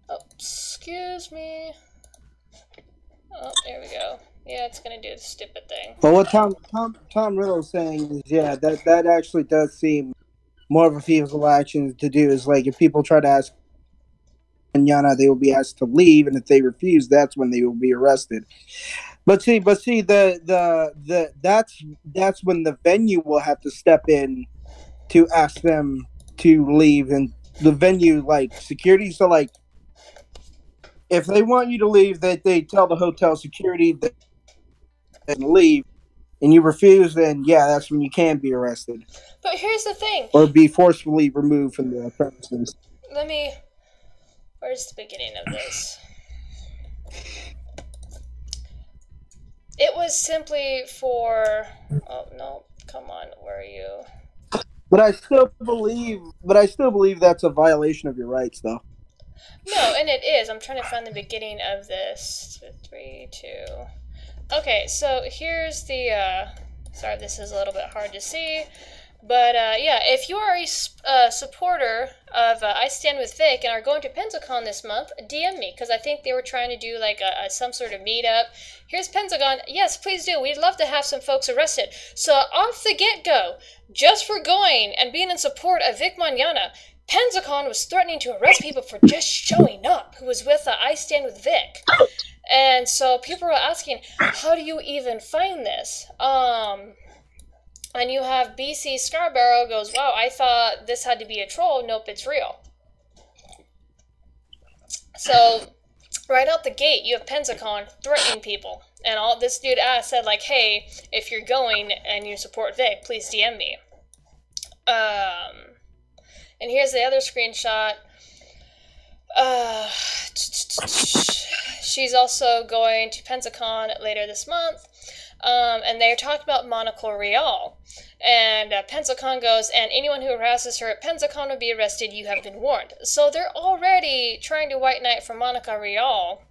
Oh, excuse me. Oh, there we go. Yeah, it's gonna do the stupid thing. But what Tom Riddle's saying is, yeah, that actually does seem more of a feasible action to do. Is like, if people try to ask Mignogna, they will be asked to leave, and if they refuse, that's when they will be arrested. But see, that's when the venue will have to step in to ask them to leave, and the venue, like, security. So, like, if they want you to leave, they tell the hotel security that they can leave, and you refuse, then yeah, that's when you can be arrested. But here's the thing, or be forcefully removed from the premises. Where's the beginning of this? It was simply for... Oh, no. Come on. Where are you? But I still believe that's a violation of your rights, though. No, and it is. I'm trying to find the beginning of this. 3, 2... Okay, so here's the... Sorry, this is a little bit hard to see. But, yeah, if you are a supporter of I Stand With Vic and are going to Pensacon this month, DM me, because I think they were trying to do, like, some sort of meetup. Here's Pentagon. Yes, please do. We'd love to have some folks arrested. So, off the get-go, just for going and being in support of Vic Mignogna, Pensacon was threatening to arrest people for just showing up who was with I Stand With Vic. And so people were asking, how do you even find this? And you have BC Scarborough goes, wow, I thought this had to be a troll. Nope, it's real. So right out the gate, you have Pensacon threatening people. And all this dude said, like, hey, if you're going and you support Vic, please DM me. And here's the other screenshot. She's also going to Pensacon later this month. And they're talking about Monaco Real. And Pensacon goes, and anyone who harasses her at Pensacon will be arrested. You have been warned. So they're already trying to white knight from Monaco Real.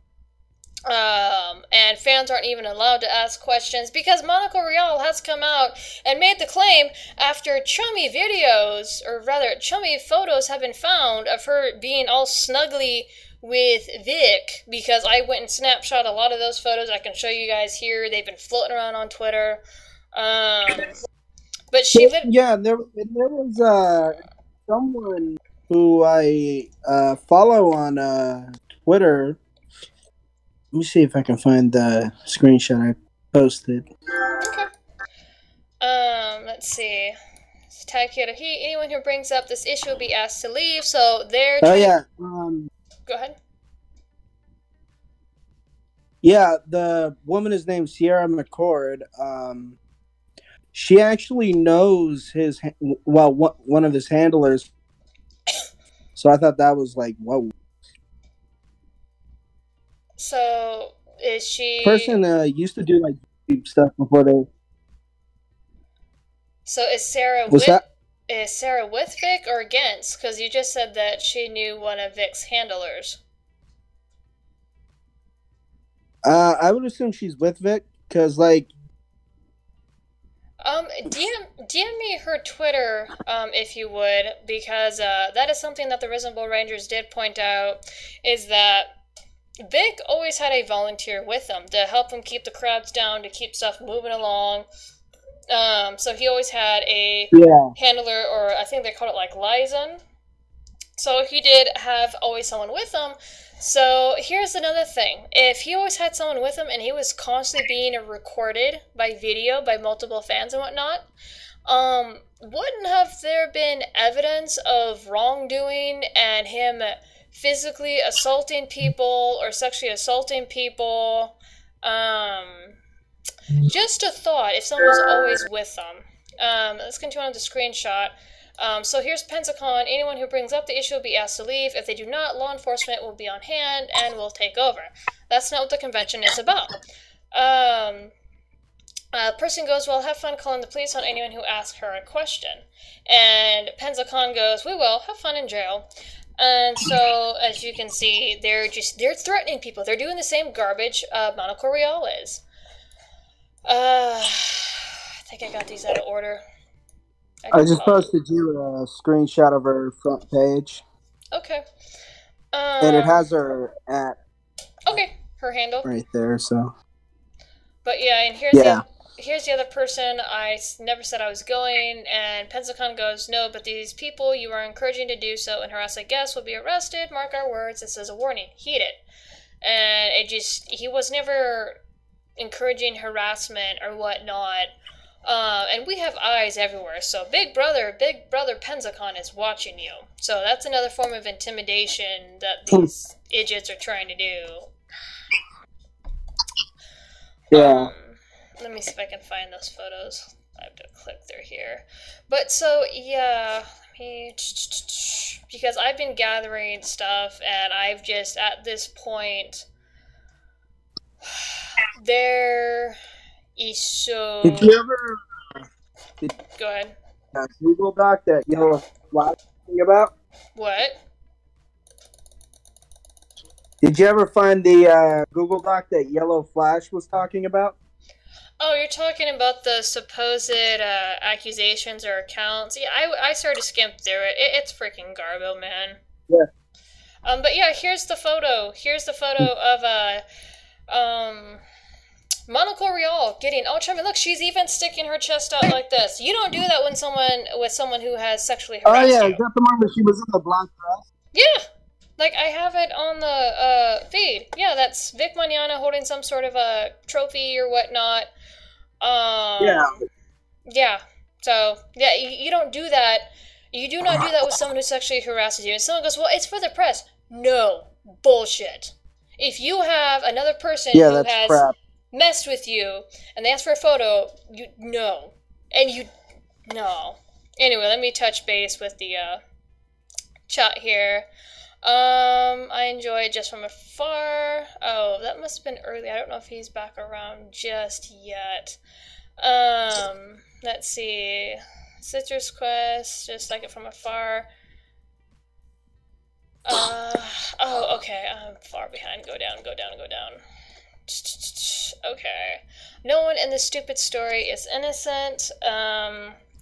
And fans aren't even allowed to ask questions because Monaco Real has come out and made the claim after chummy videos, or rather chummy photos have been found of her being all snuggly with Vic, because I went and snapshot a lot of those photos. I can show you guys here. They've been floating around on Twitter. But she there was someone who I follow on Twitter. Let me see if I can find the screenshot I posted. Okay. Let's see. Tag Kyoto Heat. Anyone who brings up this issue will be asked to leave. So they're. Oh yeah. Go ahead. Yeah, the woman is named Sierra McCord. She actually knows one of his handlers. So I thought that was like, whoa. So is she? Person used to do like YouTube stuff before they. So is Sarah Is Sarah with Vic or against? Because you just said that she knew one of Vic's handlers. I would assume she's with Vic, because like. DM me her Twitter, if you would, because that is something that the Risembool Rangers did point out, is that Vic always had a volunteer with him to help him keep the crowds down, to keep stuff moving along. So he always had a handler, or I think they called it like liaison. So he did have always someone with him. So here's another thing. If he always had someone with him and he was constantly being recorded by video by multiple fans and whatnot, wouldn't have there been evidence of wrongdoing and him physically assaulting people or sexually assaulting people? Just a thought, if someone was always with them. Let's continue on the screenshot. So here's Pensacon. Anyone who brings up the issue will be asked to leave. If they do not, law enforcement will be on hand and will take over. That's not what the convention is about. Person goes, well, have fun calling the police on anyone who asks her a question. And Pensacon goes, we will, have fun in jail. And so, as you can see, they're threatening people. They're doing the same garbage Monaco Real is. I think I got these out of order. I just posted you a screenshot of her front page. Okay. And it has her at. Okay, her handle. Right there, so. But yeah, and here's the other person. I never said I was going, and Pensacon goes, no, but these people you are encouraging to do so and harass a guest will be arrested. Mark our words, this is a warning. Heed it. And he was never encouraging harassment or whatnot. And we have eyes everywhere, so Big Brother Pensacon is watching you. So that's another form of intimidation that these idiots are trying to do. Yeah. Let me see if I can find those photos. I have to click through here. But so, yeah, because I've been gathering stuff, and I've just, at this point, there is so... Did you ever... Go ahead. Google Doc that yellow flash thing about? What? Did you ever find the Google Doc that Yellow Flash was talking about? Oh, you're talking about the supposed accusations or accounts. Yeah, I started to skim through it. It's freaking garbo, man. Yeah. But yeah, here's the photo. Here's the photo of Monaco Real getting chummy. Look, she's even sticking her chest out like this. You don't do that when someone who has sexually harassed you. Oh yeah, is that the one where she was in the black dress? Yeah. Like, I have it on the feed. Yeah, that's Vic Mignogna holding some sort of a trophy or whatnot. Yeah. Yeah. So, yeah, you don't do that. You do not do that with someone who sexually harasses you. And someone goes, well, it's for the press. No. bullshit. If you have another person Yeah, who that's has crap. messed with you and they ask for a photo, no. Anyway, let me touch base with the chat here. I enjoy it just from afar. Oh, that must have been early. I don't know if he's back around just yet. Let's see. Citrus Quest, just like it from afar. Oh, okay. I'm far behind. Go down. Okay. No one in this stupid story is innocent.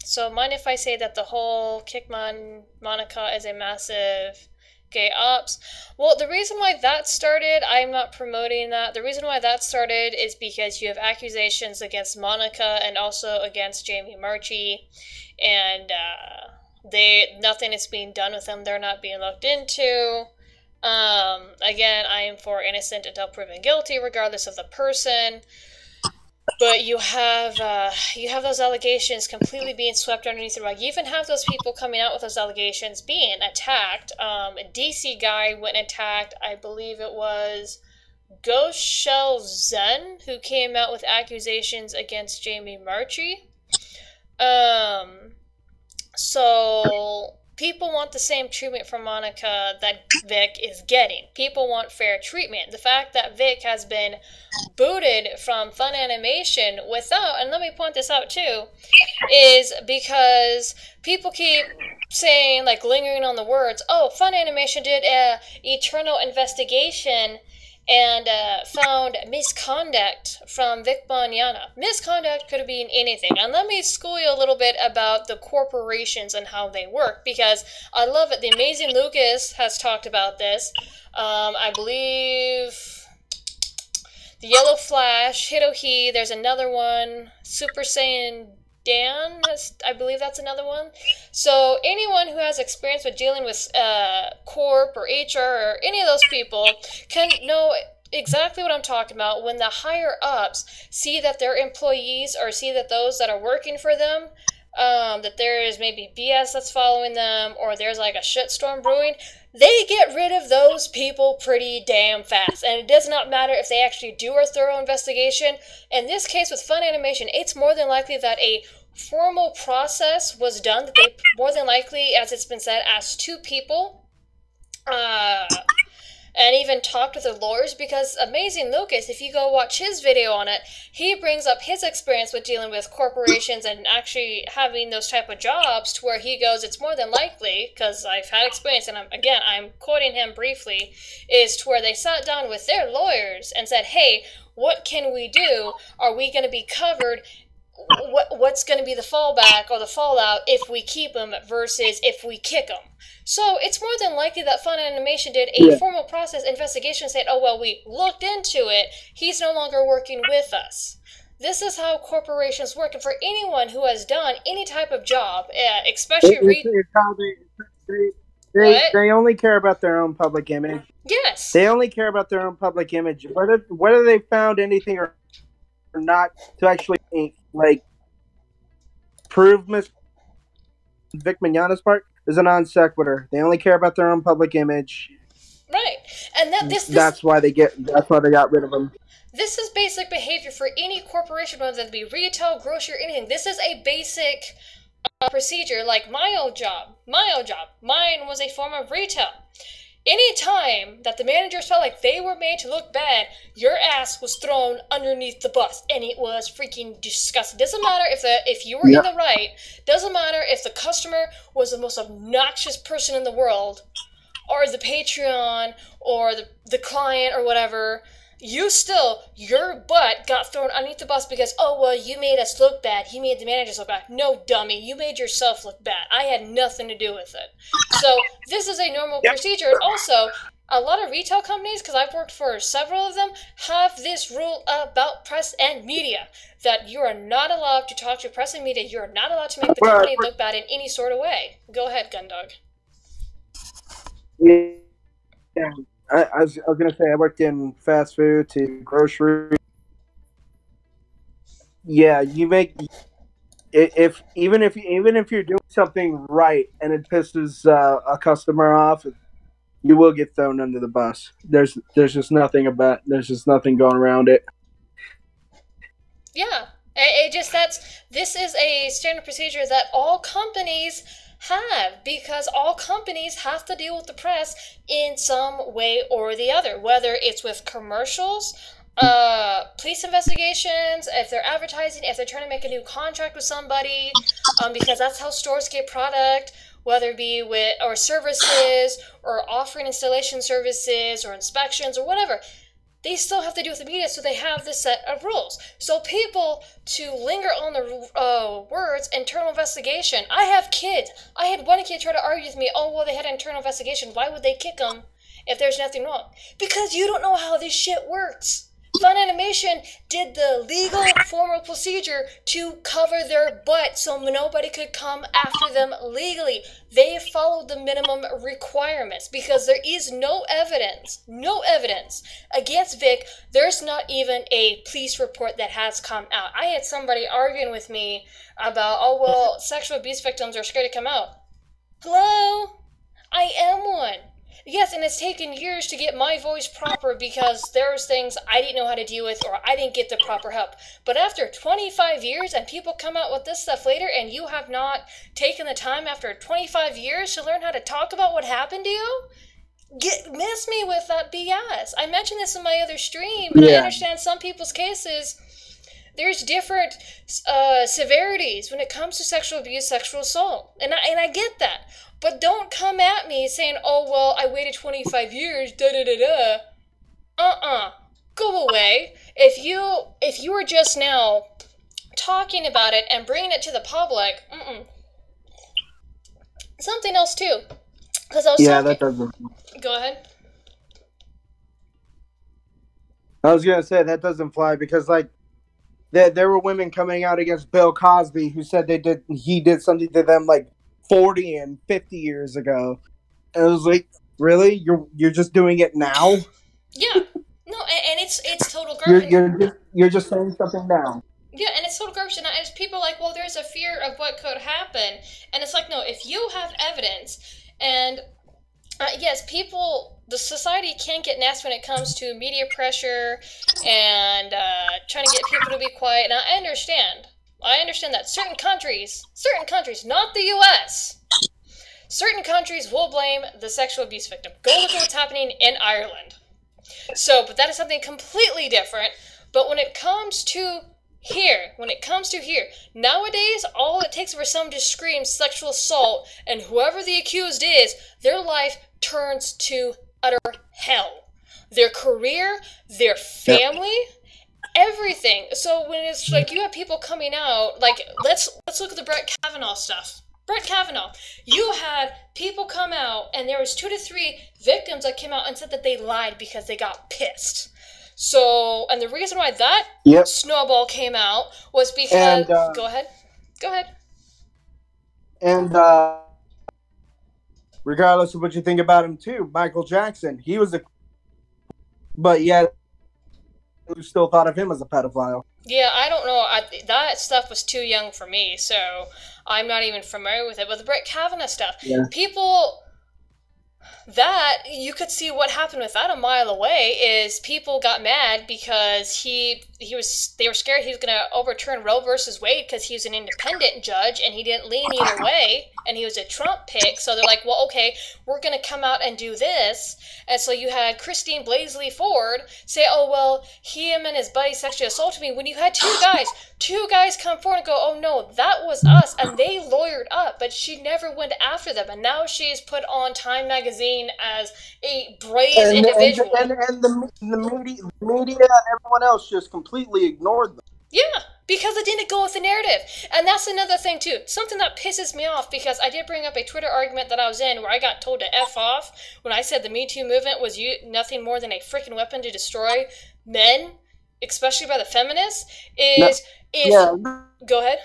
So mind if I say that the whole Kickman Monica is a massive gay ops? Well, the reason why that started, I'm not promoting that. The reason why that started is because you have accusations against Monica and also against Jamie Marchi, and nothing is being done with them. They're not being looked into. Again, I am for innocent until proven guilty, regardless of the person. But you have those allegations completely being swept underneath the rug. You even have those people coming out with those allegations being attacked. A DC guy went and attacked, I believe it was Ghost Shell Zen, who came out with accusations against Jamie Marchi. So people want the same treatment from Monica that Vic is getting. People want fair treatment. The fact that Vic has been booted from Fun Animation without, and let me point this out too, is because people keep saying, like, lingering on the words, oh, Fun Animation did a eternal investigation and found misconduct from Vic Mignogna. Misconduct could have been anything. And let me school you a little bit about the corporations and how they work, because I love it. The Amazing Lucas has talked about this. I believe the Yellow Flash, Hirohi, there's another one, Super Saiyan Dan, I believe that's another one. So anyone who has experience with dealing with corp or HR or any of those people can know exactly what I'm talking about when the higher ups see that their employees or see that those that are working for them, that there is maybe BS that's following them, or there's like a shitstorm brewing, they get rid of those people pretty damn fast. And it does not matter if they actually do a thorough investigation. In this case with Fun Animation, it's more than likely that a formal process was done, that they more than likely, as it's been said, asked two people, and even talked with the lawyers, because Amazing Lucas, if you go watch his video on it, he brings up his experience with dealing with corporations and actually having those type of jobs, to where he goes, it's more than likely, because I've had experience, and I'm quoting him briefly, is to where they sat down with their lawyers and said, hey, what can we do? Are we going to be covered? What's going to be the fallback or the fallout if we keep him versus if we kick him? So it's more than likely that Fun Animation did a formal process investigation and said, oh, well, we looked into it. He's no longer working with us. This is how corporations work. And for anyone who has done any type of job, especially... They only care about their own public image. Yes. They only care about their own public image. Whether they found anything or not to actually, like, prove Vic Mignogna's part is a non sequitur. They only care about their own public image. Right. And that's why they got rid of them. This is basic behavior for any corporation, whether it be retail, grocery, or anything. This is a basic procedure, like my old job. Mine was a form of retail. Any time that the managers felt like they were made to look bad, your ass was thrown underneath the bus, and it was freaking disgusting. Doesn't matter if you were in the right. Doesn't matter if the customer was the most obnoxious person in the world, or the Patreon, or the client, or whatever. Your butt got thrown underneath the bus because, oh, well, you made us look bad. You made the managers look bad. No, dummy. You made yourself look bad. I had nothing to do with it. So this is a normal procedure. And also, a lot of retail companies, because I've worked for several of them, have this rule about press and media, that you are not allowed to talk to press and media. You are not allowed to make the company look bad in any sort of way. Go ahead, Gundog. Yeah. I was gonna say I worked in fast food to grocery. Yeah, you make even if you're doing something right and it pisses a customer off, you will get thrown under the bus. There's just nothing going around it. Yeah. This is a standard procedure that all companies have, because all companies have to deal with the press in some way or the other, whether it's with commercials, police investigations, if they're advertising, if they're trying to make a new contract with somebody, because that's how stores get product, whether it be with or services or offering installation services or inspections or whatever. They still have to do with the media, so they have this set of rules. So people to linger on the words internal investigation. I have kids. I had one kid try to argue with me, oh, well, they had an internal investigation. Why would they kick them if there's nothing wrong? Because you don't know how this shit works. Fun Animation did the legal formal procedure to cover their butt so nobody could come after them legally. They followed the minimum requirements because there is no evidence against Vic. There's not even a police report that has come out. I had somebody arguing with me about, oh, well, sexual abuse victims are scared to come out. Hello? I am one. Yes, and it's taken years to get my voice proper because there was things I didn't know how to deal with or I didn't get the proper help. But after 25 years and people come out with this stuff later and you have not taken the time after 25 years to learn how to talk about what happened to you, miss me with that BS. I mentioned this in my other stream, and I understand some people's cases, there's different severities when it comes to sexual abuse, sexual assault. And I get that. But don't come at me saying, oh, well, I waited 25 years, da-da-da-da. Go away. If you were just now talking about it and bringing it to the public, Something else, too. Because I was talking... that doesn't... Go ahead. I was going to say, that doesn't fly because, like, there were women coming out against Bill Cosby who said he did something to them, like, 40 and 50 years ago. And I was like, really? You're just doing it now? Yeah. No, and it's total garbage. You're just saying something now. Yeah, and it's total garbage. And it's people like, well, there's a fear of what could happen. And it's like, no, if you have evidence, and yes, the society can get nasty when it comes to media pressure and trying to get people to be quiet. And I understand that certain countries, not the U.S., certain countries will blame the sexual abuse victim. Go look at what's happening in Ireland. But that is something completely different. But when it comes to here, nowadays, all it takes for someone to scream sexual assault, and whoever the accused is, their life turns to utter hell. Their career, their family... everything. So when it's like you have people coming out, like let's look at the Brett Kavanaugh stuff. Brett Kavanaugh, you had people come out, and there was 2 to 3 victims that came out and said that they lied because they got pissed. So, and the reason why that snowball came out was because. Go ahead. And regardless of what you think about him, too, Michael Jackson, he was but yet. Who still thought of him as a pedophile. Yeah, I don't know. That stuff was too young for me, so I'm not even familiar with it. But the Brett Kavanaugh stuff, people... That, you could see what happened with that a mile away, is people got mad because they were scared he was going to overturn Roe versus Wade because he was an independent judge and he didn't lean either way, and he was a Trump pick, so they're like, well, okay, we're going to come out and do this. And so you had Christine Blasey Ford say, oh, well, him and his buddy sexually assaulted me, when you had two guys come forward and go, oh, no, that was us, and they lawyered up, but she never went after them, and now she's put on Time Magazine as a brave individual. And the media and everyone else just completely ignored them. Yeah, because it didn't go with the narrative. And that's another thing, too. Something that pisses me off, because I did bring up a Twitter argument that I was in where I got told to F off when I said the Me Too movement was nothing more than a freaking weapon to destroy men, especially by the feminists, Go ahead.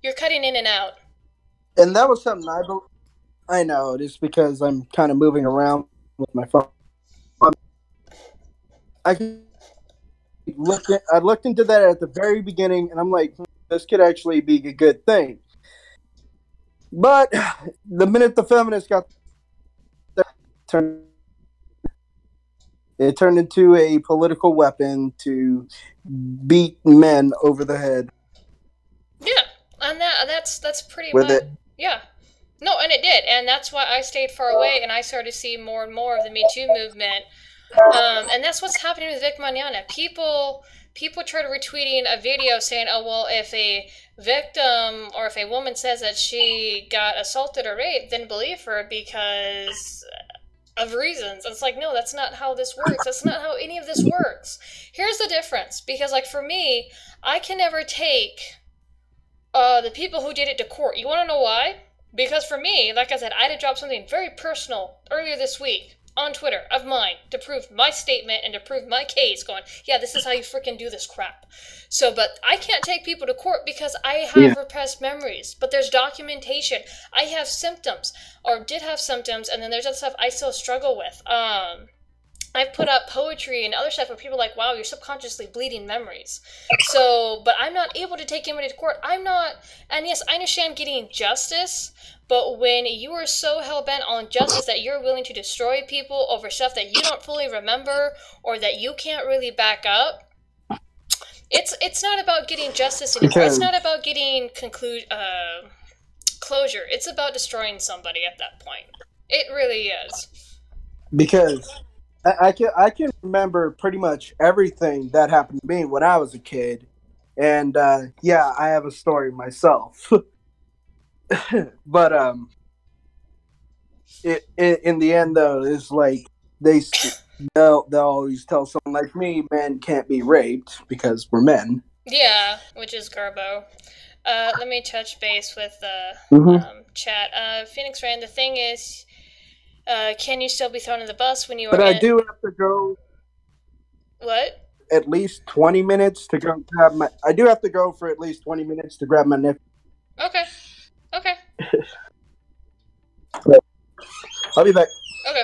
You're cutting in and out. And that was something I know, just because I'm kind of moving around with my phone. I looked into that at the very beginning, and I'm like, this could actually be a good thing. But the minute the feminists got it turned into a political weapon to beat men over the head. Yeah, and that's pretty With much it. Yeah. No, and it did, and that's why I stayed far away, and I started to see more and more of the Me Too movement. And that's what's happening with Vic Mignogna. People try to retweeting a video saying, "Oh well, if a victim or if a woman says that she got assaulted or raped, then believe her because of reasons." And it's like, no, that's not how this works. That's not how any of this works. Here's the difference, because like for me, I can never take the people who did it to court. You want to know why? Because for me, like I said, I had to drop something very personal earlier this week on Twitter of mine to prove my statement and to prove my case, going, yeah, this is how you freaking do this crap. So, but I can't take people to court because I have repressed memories, but there's documentation. I have symptoms, or did have symptoms, and then there's other stuff I still struggle with. I've put up poetry and other stuff where people are like, wow, you're subconsciously bleeding memories. So, but I'm not able to take anybody to court. I'm not, and yes, I understand getting justice, but when you are so hell-bent on justice that you're willing to destroy people over stuff that you don't fully remember or that you can't really back up, it's not about getting justice anymore. It's not about getting closure. It's about destroying somebody at that point. It really is. Because I can remember pretty much everything that happened to me when I was a kid, and yeah, I have a story myself. But in the end though, it's like they'll always tell someone like me, men can't be raped because we're men. Yeah, which is garbo. Let me touch base with the chat. Phoenix Rand, the thing is, can you still be thrown in the bus when you are? But I do have to go. What? At least 20 minutes to go grab my. I do have to go for at least 20 minutes to grab my nephew. Okay. I'll be back. Okay.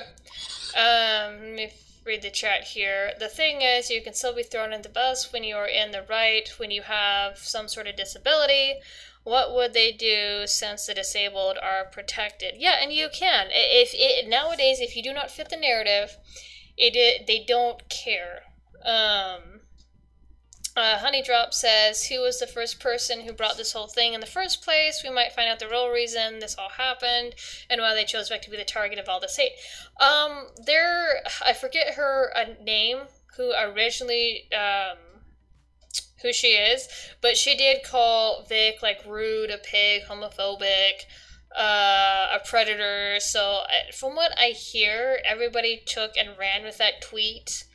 Let me read the chat here. The thing is, you can still be thrown in the bus when you are in the right, when you have some sort of disability. What would they do since the disabled are protected? Yeah, and you can. Nowadays, if you do not fit the narrative, they don't care. Honeydrop says, who was the first person who brought this whole thing in the first place? We might find out the real reason this all happened and why they chose Vic to be the target of all this hate. I forget her name, who originally, who she is, but she did call Vic, like, rude, a pig, homophobic, a predator. So from what I hear, everybody took and ran with that tweet.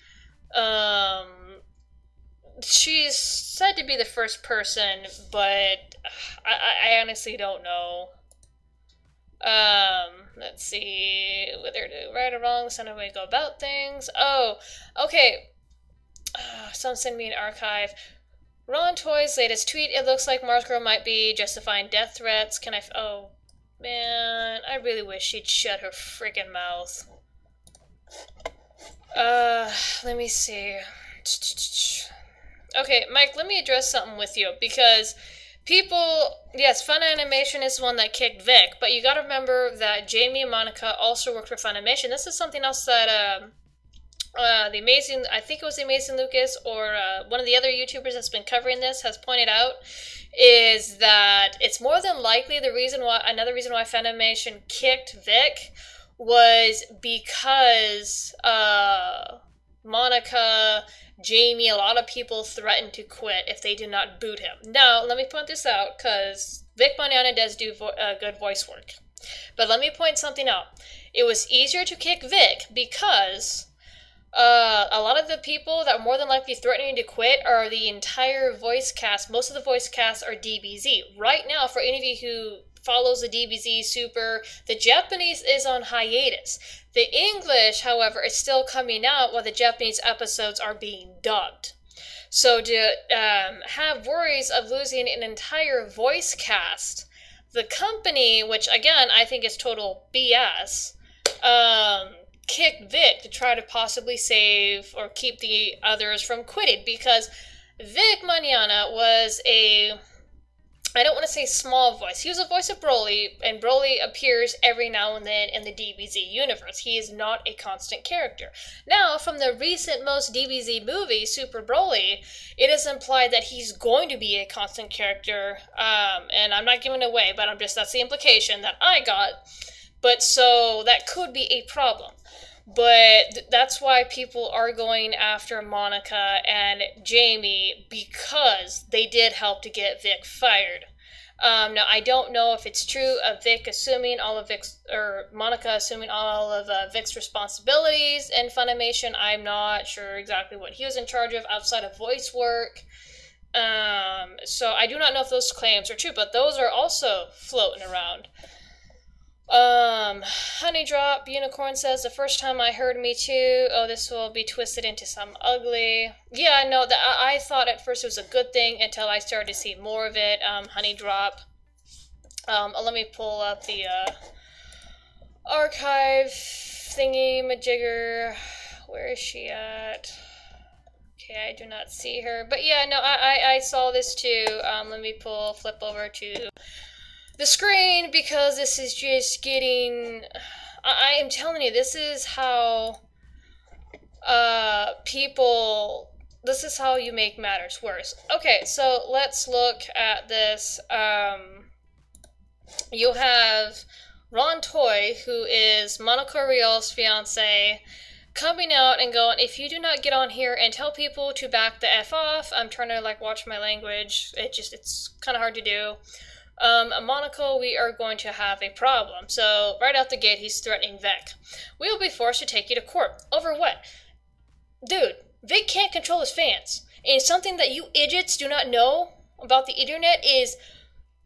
She's said to be the first person, but I honestly don't know. Let's see whether to right or wrong, send a way to go about things. Oh, okay. Some send me an archive. Ron Toy's latest tweet. It looks like Mars Girl might be justifying death threats. Oh, man, I really wish she'd shut her friggin' mouth. Let me see. Okay, Mike, let me address something with you, because yes, Fun Animation is the one that kicked Vic, but you gotta remember that Jamie and Monica also worked for Funimation. This is something else that, I think it was the Amazing Lucas, or one of the other YouTubers that's been covering this has pointed out, is that it's more than likely another reason why Funimation kicked Vic was because, Monica, Jamie, a lot of people threatened to quit if they did not boot him. Now, let me point this out, because Vic Mignogna does do good voice work. But let me point something out. It was easier to kick Vic because a lot of the people that are more than likely threatening to quit are the entire voice cast. Most of the voice casts are DBZ. Right now, for any of you who follows the DBZ Super, the Japanese is on hiatus. The English, however, is still coming out while the Japanese episodes are being dubbed. So to have worries of losing an entire voice cast, the company, which again I think is total BS, kicked Vic to try to possibly save or keep the others from quitting, because Vic Mignogna was I don't want to say small voice. He was a voice of Broly, and Broly appears every now and then in the DBZ universe. He is not a constant character. Now, from the recent most DBZ movie, Super Broly, it is implied that he's going to be a constant character, and I'm not giving it away, but that's the implication that I got. But so, that could be a problem. But that's why people are going after Monica and Jamie, because they did help to get Vic fired. Now, I don't know if it's true of Vic assuming all of Vic's, or Monica assuming all of Vic's responsibilities in Funimation. I'm not sure exactly what he was in charge of outside of voice work. So I do not know if those claims are true, but those are also floating around. Honey Drop Unicorn says, the first time I heard Me Too, oh, this will be twisted into some ugly. Yeah, no, I thought at first it was a good thing until I started to see more of it. Honey Drop. Let me pull up the, archive thingy majigger. Where is she at? Okay, I do not see her. But yeah, no, I saw this too. Let me flip over to the screen, because this is just getting, I am telling you, this is how this is how you make matters worse. Okay, so let's look at this. You have Ron Toy, who is Monaco Rial's fiance, coming out and going, if you do not get on here and tell people to back the F off, I'm trying to watch my language, it's kind of hard to do. Monaco, we are going to have a problem. So, right out the gate, he's threatening Vic. We will be forced to take you to court. Over what? Dude, Vic can't control his fans. And something that you idiots do not know about the internet is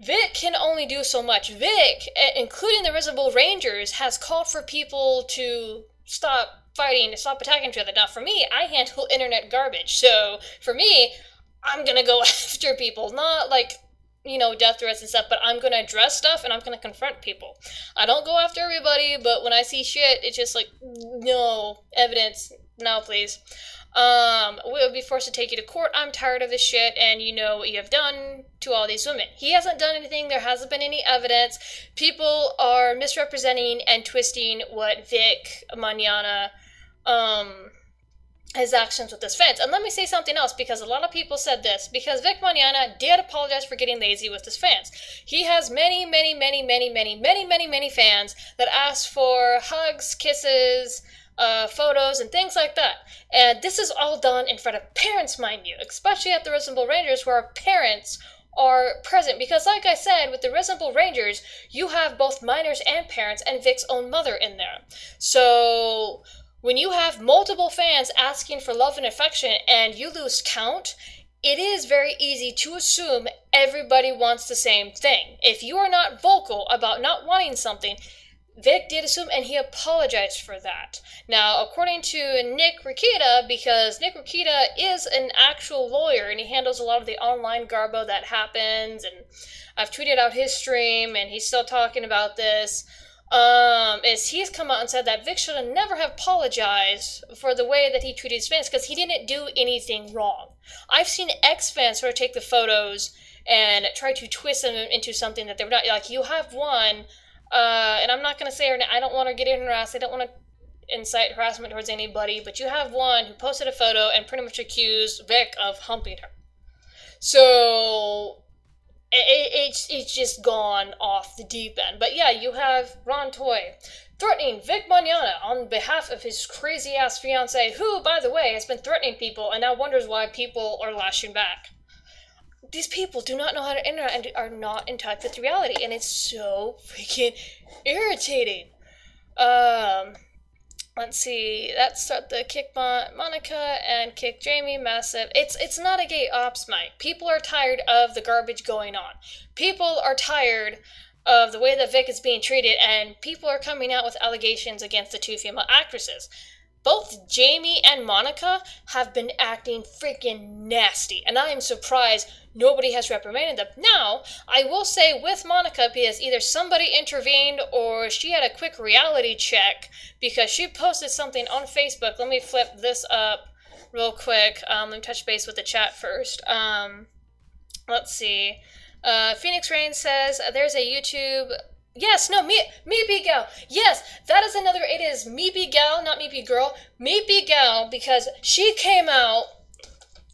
Vic can only do so much. Vic, including the Risembool Rangers, has called for people to stop fighting, to stop attacking each other. Now, for me, I handle internet garbage. So, for me, I'm gonna go after people. Not death threats and stuff, but I'm gonna address stuff and I'm gonna confront people. I don't go after everybody, but when I see shit, it's just no evidence, no please. We'll be forced to take you to court. I'm tired of this shit, and you know what you have done to all these women. He hasn't done anything, there hasn't been any evidence. People are misrepresenting and twisting what Vic Mignogna, his actions with his fans. And let me say something else, because a lot of people said this, because Vic Mignogna did apologize for getting lazy with his fans. He has many fans that ask for hugs, kisses, photos, and things like that. And this is all done in front of parents, mind you, especially at the Risembool Rangers, where parents are present. Because like I said, with the Risembool Rangers, you have both minors and parents, and Vic's own mother in there. So when you have multiple fans asking for love and affection and you lose count, it is very easy to assume everybody wants the same thing. If you are not vocal about not wanting something, Vic did assume, and he apologized for that. Now, according to Nick Rikita, because Nick Rikita is an actual lawyer and he handles a lot of the online garbo that happens, and I've tweeted out his stream and he's still talking about this, is he's come out and said that Vic should never have apologized for the way that he treated his fans, because he didn't do anything wrong. I've seen ex-fans sort of take the photos and try to twist them into something that they were not. You have one, and I'm not going to say her name, I don't want to get harassed, I don't want to incite harassment towards anybody, but you have one who posted a photo and pretty much accused Vic of humping her. So it's just gone off the deep end. But yeah, you have Ron Toy threatening Vic Mignogna on behalf of his crazy-ass fiancé, who, by the way, has been threatening people and now wonders why people are lashing back. These people do not know how to interact and are not in touch with reality, and it's so freaking irritating. Let's see, that's the kick Monica and kick Jamie, massive. It's not a gay ops mic. People are tired of the garbage going on. People are tired of the way that Vic is being treated, and people are coming out with allegations against the two female actresses. Both Jamie and Monica have been acting freaking nasty, and I am surprised nobody has reprimanded them. Now, I will say with Monica, because either somebody intervened or she had a quick reality check, because she posted something on Facebook. Let me flip this up real quick. Let me touch base with the chat first. Let's see. Phoenix Rain says there's a YouTube. Yes, no, me be gal. Yes, that is another. It is me be gal, not me be girl. Me be gal because she came out,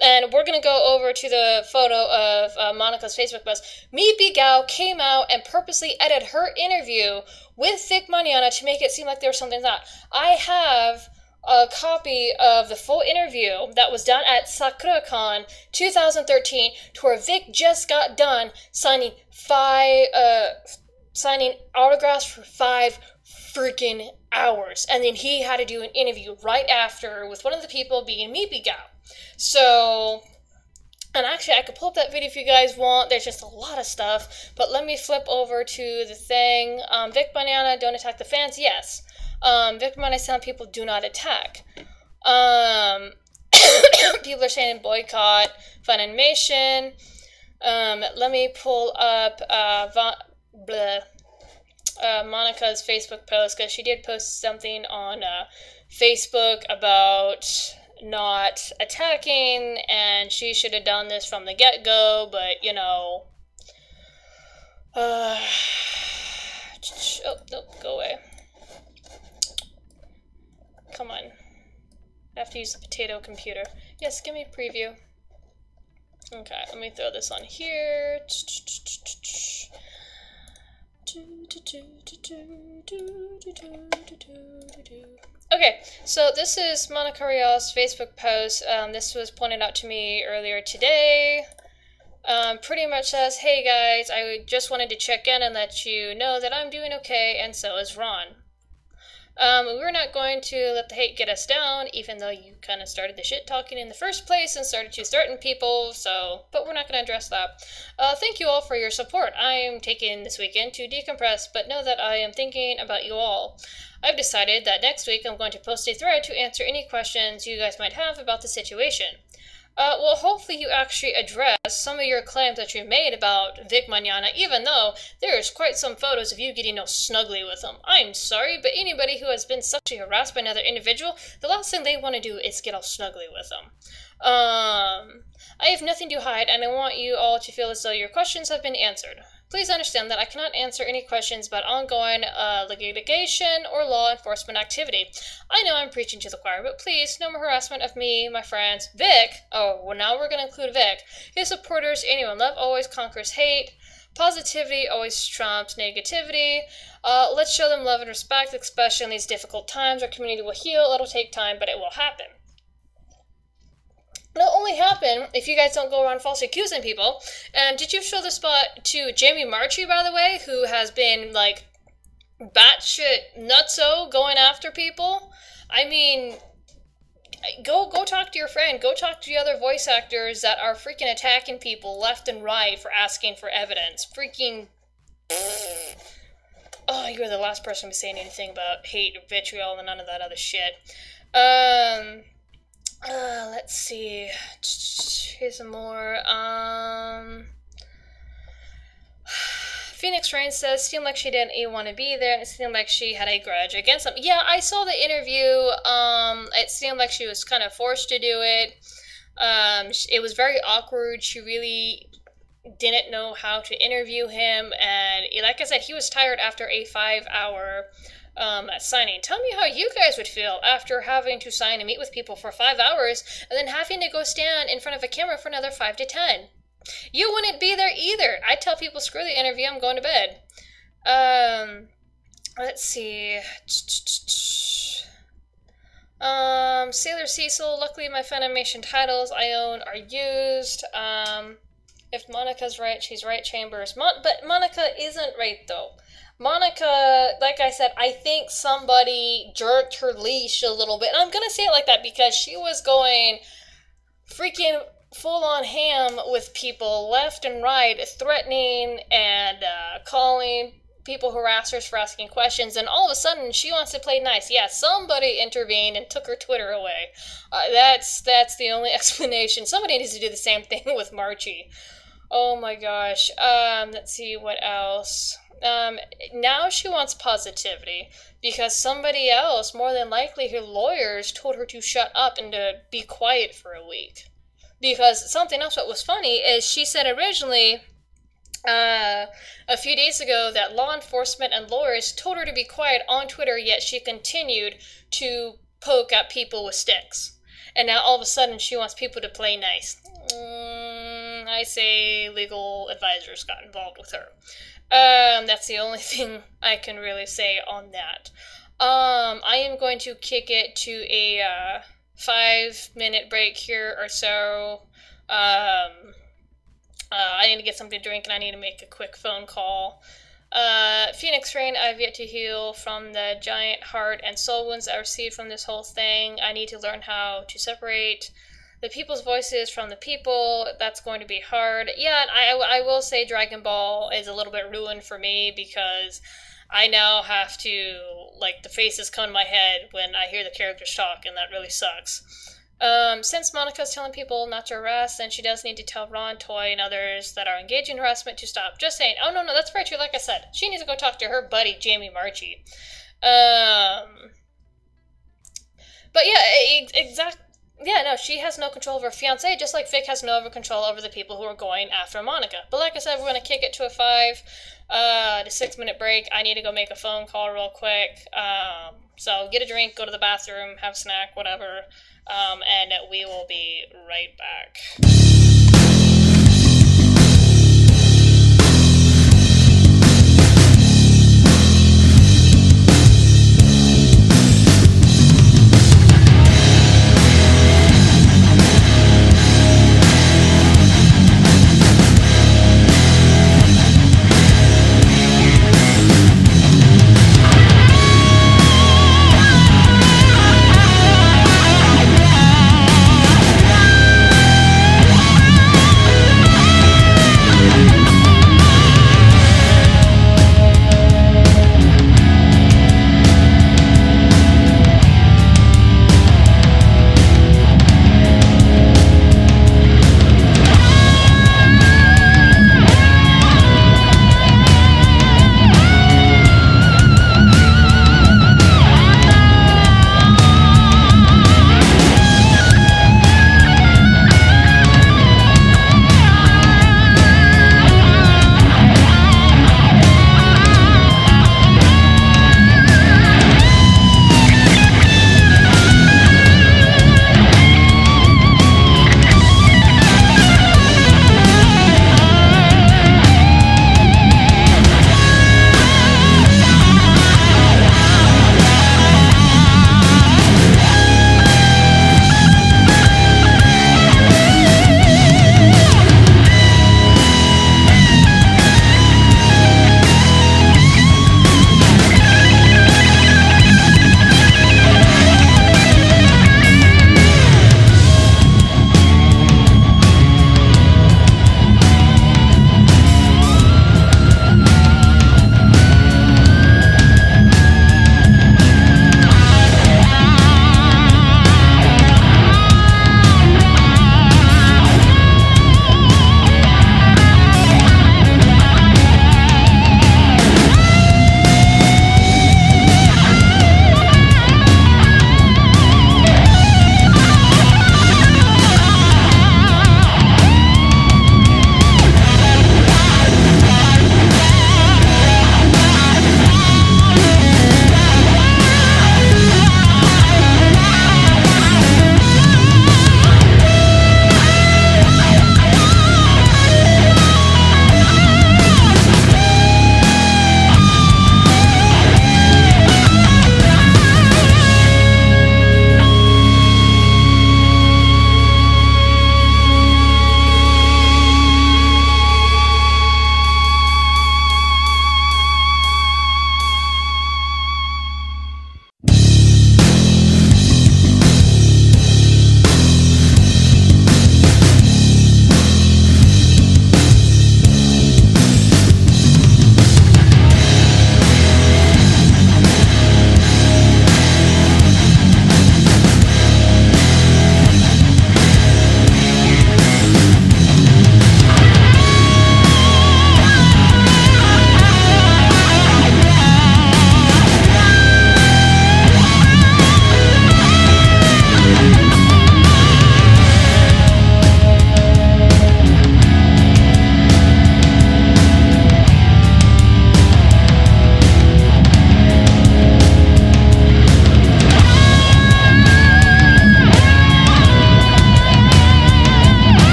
and we're gonna go over to the photo of Monica's Facebook post. Me be gal came out and purposely edited her interview with Vic Mignogna to make it seem like there was something that I have a copy of the full interview that was done at SakuraCon 2013, to where Vic just got done signing autographs for 5 freaking hours, and then he had to do an interview right after with one of the people being Meepy Gal. So, and actually I could pull up that video if you guys want. There's just a lot of stuff, but let me flip over to the thing. Vic Mignogna, don't attack the fans. Yes. Vic Mignogna saying people do not attack. People are saying boycott Funimation. Let me pull up Monica's Facebook post, because she did post something on Facebook about not attacking, and she should have done this from the get-go, but, you know... oh, nope, go away. Come on. I have to use the potato computer. Yes, give me a preview. Okay, let me throw this on here. Okay, so this is Monica Rial's Facebook post. This was pointed out to me earlier today. Pretty much says, hey guys, I just wanted to check in and let you know that I'm doing okay, and so is Ron. We're not going to let the hate get us down, even though you kind of started the shit talking in the first place and started to threaten people, but we're not going to address that. Thank you all for your support. I am taking this weekend to decompress, but know that I am thinking about you all. I've decided that next week I'm going to post a thread to answer any questions you guys might have about the situation. Well, hopefully you actually address some of your claims that you made about Vic Mignogna, even though there's quite some photos of you getting all snuggly with him. I'm sorry, but anybody who has been sexually harassed by another individual, the last thing they want to do is get all snuggly with them. I have nothing to hide, and I want you all to feel as though your questions have been answered. Please understand that I cannot answer any questions about ongoing litigation or law enforcement activity. I know I'm preaching to the choir, but please, no more harassment of me, my friends, Vic. Oh, well, now we're going to include Vic. His supporters, anyone. Love always conquers hate. Positivity always trumps negativity. Let's show them love and respect, especially in these difficult times. Our community will heal. It'll take time, but it will happen. It'll only happen if you guys don't go around falsely accusing people. And did you show the spot to Jamie Marchi, by the way, who has been, like, batshit nutso going after people? I mean, go talk to your friend. Go talk to the other voice actors that are freaking attacking people left and right for asking for evidence. Freaking... Oh, you're the last person to be saying anything about hate or vitriol and none of that other shit. Let's see. Here's some more. Phoenix Rain says, seemed like she didn't even want to be there, and it seemed like she had a grudge against them. Yeah, I saw the interview. It seemed like she was kind of forced to do it. It was very awkward. She really didn't know how to interview him, and like I said, he was tired after a 5-hour signing. Tell me how you guys would feel after having to sign and meet with people for 5 hours and then having to go stand in front of a camera for another 5 to 10. You wouldn't be there either. I'd tell people, screw the interview, I'm going to bed. Let's see. Sailor Cecil, luckily my Funimation titles I own are used. If Monica's right, she's right, Chambers. But Monica isn't right, though. Monica, like I said, I think somebody jerked her leash a little bit. And I'm going to say it like that because she was going freaking full-on ham with people left and right, threatening and calling people harassers for asking questions. And all of a sudden, she wants to play nice. Yeah, somebody intervened and took her Twitter away. That's the only explanation. Somebody needs to do the same thing with Marchi. Oh my gosh. Let's see what else. Now she wants positivity because somebody else, more than likely her lawyers, told her to shut up and to be quiet for a week. Because something else that was funny is she said originally a few days ago that law enforcement and lawyers told her to be quiet on Twitter, yet she continued to poke at people with sticks. And now all of a sudden she wants people to play nice. I say legal advisors got involved with her. That's the only thing I can really say on that. I am going to kick it to a 5-minute break here or so. I need to get something to drink and I need to make a quick phone call. Phoenix Rain, I've yet to heal from the giant heart and soul wounds I received from this whole thing. I need to learn how to separate the people's voices from the people. That's going to be hard. Yeah, I will say Dragon Ball is a little bit ruined for me because I now have to, like, the faces come to my head when I hear the characters talk, and that really sucks. Since Monica's telling people not to harass, then she does need to tell Ron, Toy, and others that are engaging in harassment to stop. Just saying. Oh, no, that's very true. Like I said, she needs to go talk to her buddy, Jamie Marchi. But yeah, yeah, no, she has no control over her fiancé, just like Vic has no control over the people who are going after Monica. But like I said, we're going to kick it to a 5 to 6-minute break. I need to go make a phone call real quick. So get a drink, go to the bathroom, have a snack, whatever. And we will be right back.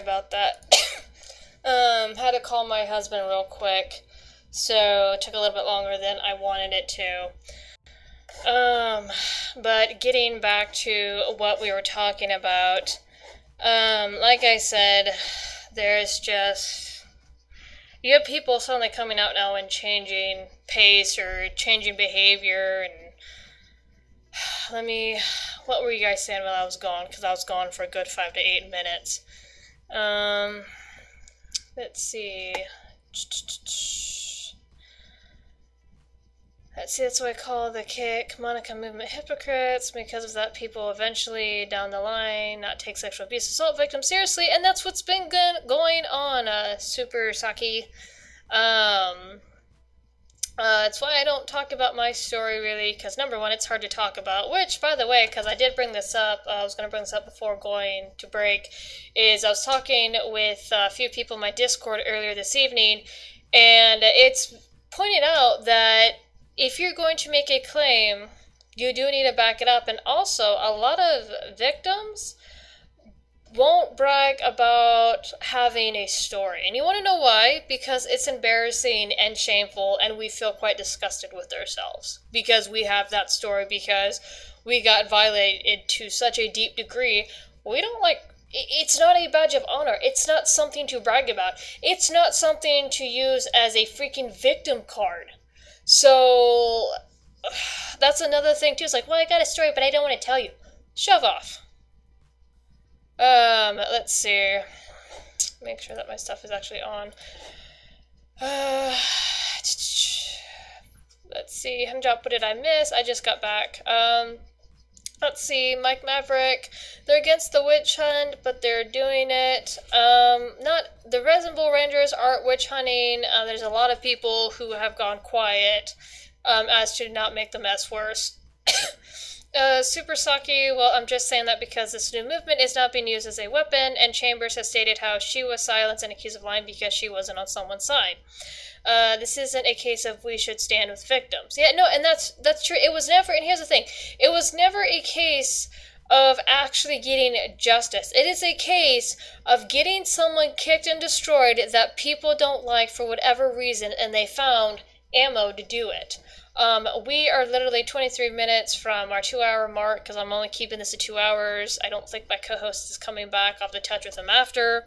about that. Had to call my husband real quick, so it took a little bit longer than I wanted it to. But getting back to what we were talking about, like I said, there's just, you have people suddenly coming out now and changing pace or changing behavior, and what were you guys saying while I was gone? Because I was gone for a good 5 to 8 minutes. Let's see. That's what I call the Kick Monica movement hypocrites. Because of that, people eventually down the line not take sexual abuse assault victims seriously, and that's what's been going on, Super Saki. It's why I don't talk about my story, really, because number one, it's hard to talk about, which, by the way, because I did bring this up, I was going to bring this up before going to break, is I was talking with a few people in my Discord earlier this evening, and it's pointed out that if you're going to make a claim, you do need to back it up, and also, a lot of victims won't brag about having a story. And you want to know why? Because it's embarrassing and shameful, and we feel quite disgusted with ourselves because we have that story, because we got violated to such a deep degree. We don't like, it's not a badge of honor. It's not something to brag about. It's not something to use as a freaking victim card. So that's another thing too. It's like, well, I got a story, but I don't want to tell you. Shove off. Let's see. Make sure that my stuff is actually on. Let's see. Handjob, what did I miss? I just got back. Let's see. Mike Maverick. They're against the witch hunt, but they're doing it. Not the Risembool Rangers aren't witch hunting. There's a lot of people who have gone quiet, as to not make the mess worse. Super Saki, well, I'm just saying that because this new movement is not being used as a weapon, and Chambers has stated how she was silenced and accused of lying because she wasn't on someone's side. This isn't a case of we should stand with victims. Yeah, no, and that's true. It was never, and here's the thing, it was never a case of actually getting justice. It is a case of getting someone kicked and destroyed that people don't like for whatever reason, and they found ammo to do it. We are literally 23 minutes from our 2-hour mark, because I'm only keeping this to 2 hours. I don't think my co-host is coming back. I'll have to touch with him after.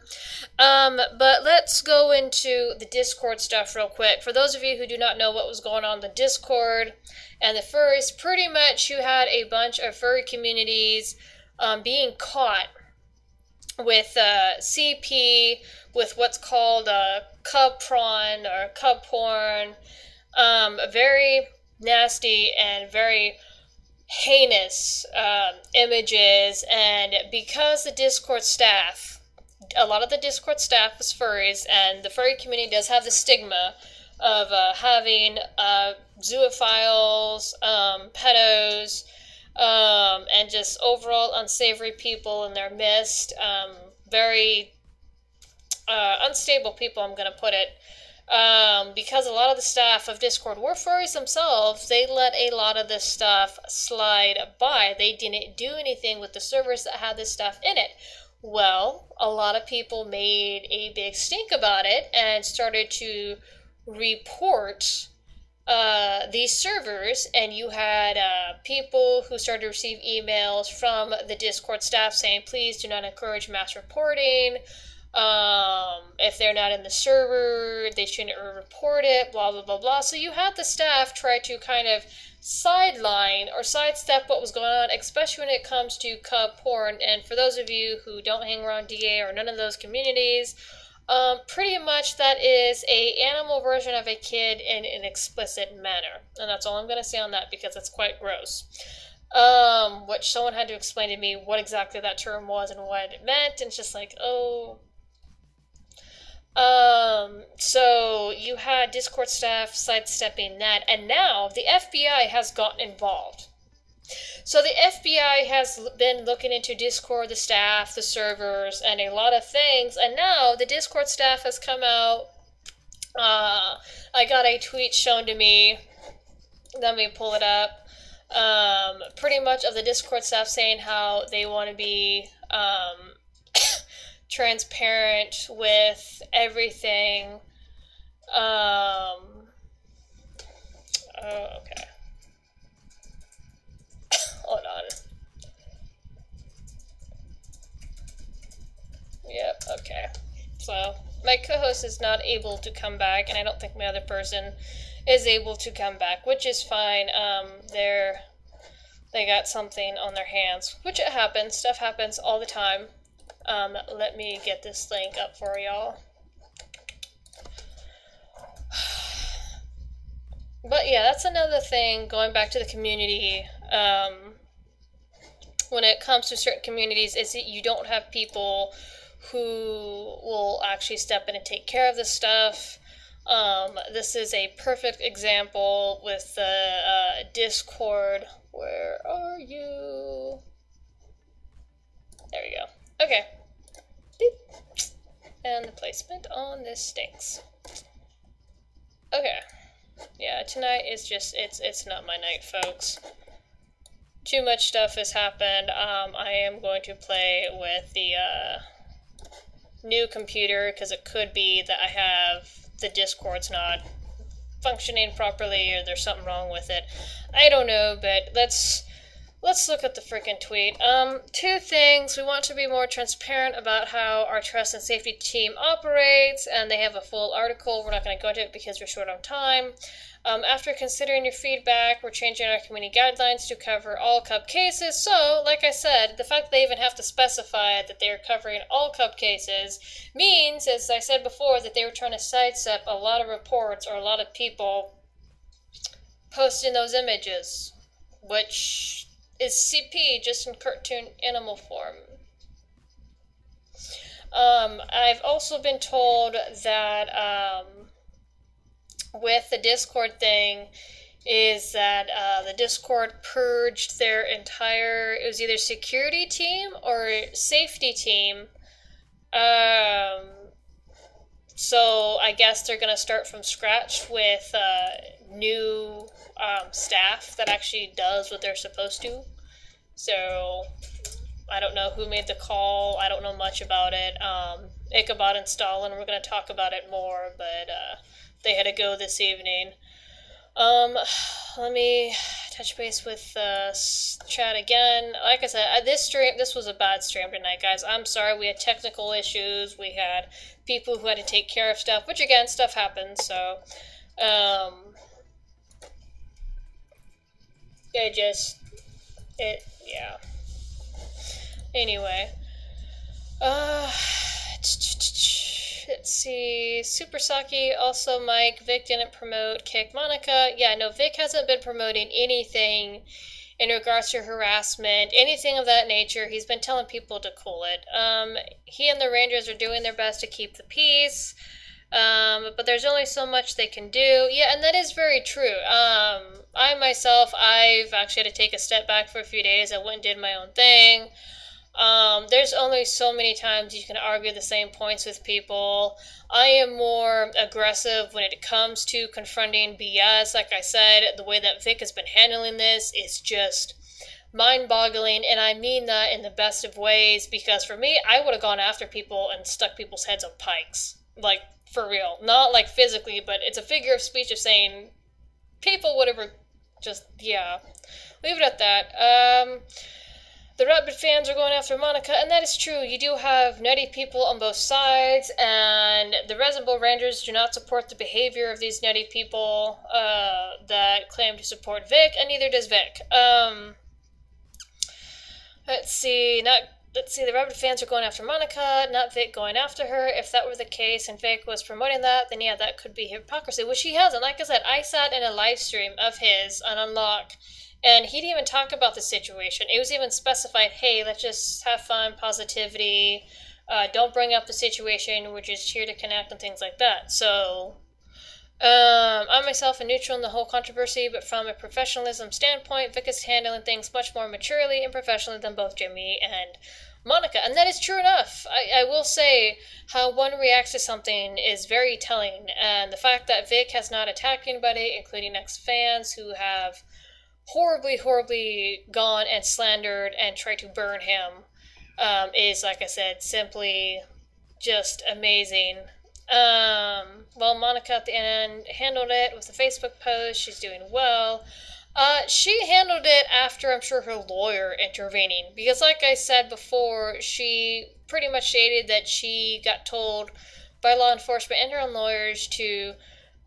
But let's go into the Discord stuff real quick. For those of you who do not know what was going on in the Discord and the furries, pretty much you had a bunch of furry communities being caught with CP, with what's called cub prawn or cub porn. Very nasty and very heinous images, and because the Discord staff, a lot of the Discord staff is furries, and the furry community does have the stigma of having zoophiles, pedos, and just overall unsavory people in their midst, very unstable people, I'm going to put it. Because a lot of the staff of Discord were furries themselves, they let a lot of this stuff slide by. They didn't do anything with the servers that had this stuff in it. Well, a lot of people made a big stink about it and started to report these servers, and you had people who started to receive emails from the Discord staff saying, please do not encourage mass reporting. If they're not in the server, they shouldn't report it, blah, blah, blah, blah. So you had the staff try to kind of sideline or sidestep what was going on, especially when it comes to cub porn. And for those of you who don't hang around DA or none of those communities, pretty much that is a animal version of a kid in an explicit manner. And that's all I'm going to say on that, because it's quite gross. Which someone had to explain to me what exactly that term was and what it meant, and it's just like, oh. So you had Discord staff sidestepping that, and now the FBI has gotten involved. So the FBI has been looking into Discord, the staff, the servers, and a lot of things, and now the Discord staff has come out. I got a tweet shown to me. Let me pull it up. Pretty much of the Discord staff saying how they want to be transparent with everything. Oh, okay. Hold on. Yep, okay. So, my co-host is not able to come back, and I don't think my other person is able to come back, which is fine. They got something on their hands, which it happens. Stuff happens all the time. Let me get this link up for y'all. But yeah, that's another thing, going back to the community, when it comes to certain communities, is that you don't have people who will actually step in and take care of this stuff. This is a perfect example with the Discord. Where are you? There we go. Okay. Beep. And the placement on this stinks. Okay. Yeah, tonight is just, it's not my night, folks. Too much stuff has happened. I am going to play with the new computer, because it could be that I have the Discord's not functioning properly, or there's something wrong with it. I don't know, but let's look at the freaking tweet. Two things. We want to be more transparent about how our trust and safety team operates, and they have a full article. We're not going to go into it because we're short on time. After considering your feedback, we're changing our community guidelines to cover all cup cases. So, like I said, the fact that they even have to specify that they're covering all cup cases means, as I said before, that they were trying to sidestep a lot of reports or a lot of people posting those images, which is CP, just in cartoon animal form. I've also been told that with the Discord thing, is that the Discord purged their entire, it was either security team or safety team. So I guess they're going to start from scratch with new staff that actually does what they're supposed to. So I don't know who made the call. I don't know much about it. Ichabod and Stalin, we're going to talk about it more, but they had to go this evening. Let me touch base with chat again. Like I said, this was a bad stream tonight, guys. I'm sorry, we had technical issues. We had people who had to take care of stuff, which again, stuff happens, so yeah. Anyway, let's see. Super Saki, also Mike. Vic didn't promote Kick Monica. Yeah, no, Vic hasn't been promoting anything in regards to harassment, anything of that nature. He's been telling people to cool it. He and the Rangers are doing their best to keep the peace, but there's only so much they can do. Yeah, and that is very true. I myself, I've actually had to take a step back for a few days. I went and did my own thing. There's only so many times you can argue the same points with people. I am more aggressive when it comes to confronting BS. Like I said, the way that Vic has been handling this is just mind-boggling, and I mean that in the best of ways, because for me, I would have gone after people and stuck people's heads on pikes. Like, for real. Not like physically, but it's a figure of speech of saying people would have just, yeah. Leave it at that. The rabid fans are going after Monica, and that is true. You do have nutty people on both sides, and the Risembool Rangers do not support the behavior of these nutty people that claim to support Vic, and neither does Vic. Let's see, the rabid fans are going after Monica, not Vic going after her. If that were the case and Vic was promoting that, then yeah, that could be hypocrisy, which he hasn't. Like I said, I sat in a live stream of his on Unlock, and he didn't even talk about the situation. It was even specified, hey, let's just have fun, positivity, don't bring up the situation, we're just here to connect and things like that. So, I myself am neutral in the whole controversy, but from a professionalism standpoint, Vic is handling things much more maturely and professionally than both Jimmy and Monica. And that is true enough. I will say how one reacts to something is very telling. And the fact that Vic has not attacked anybody, including ex-fans who have horribly gone and slandered and tried to burn him, is, like I said, simply just amazing. Well, Monica at the end handled it with a Facebook post. She's doing well. She handled it after, I'm sure, her lawyer intervening. Because like I said before, she pretty much stated that she got told by law enforcement and her own lawyers to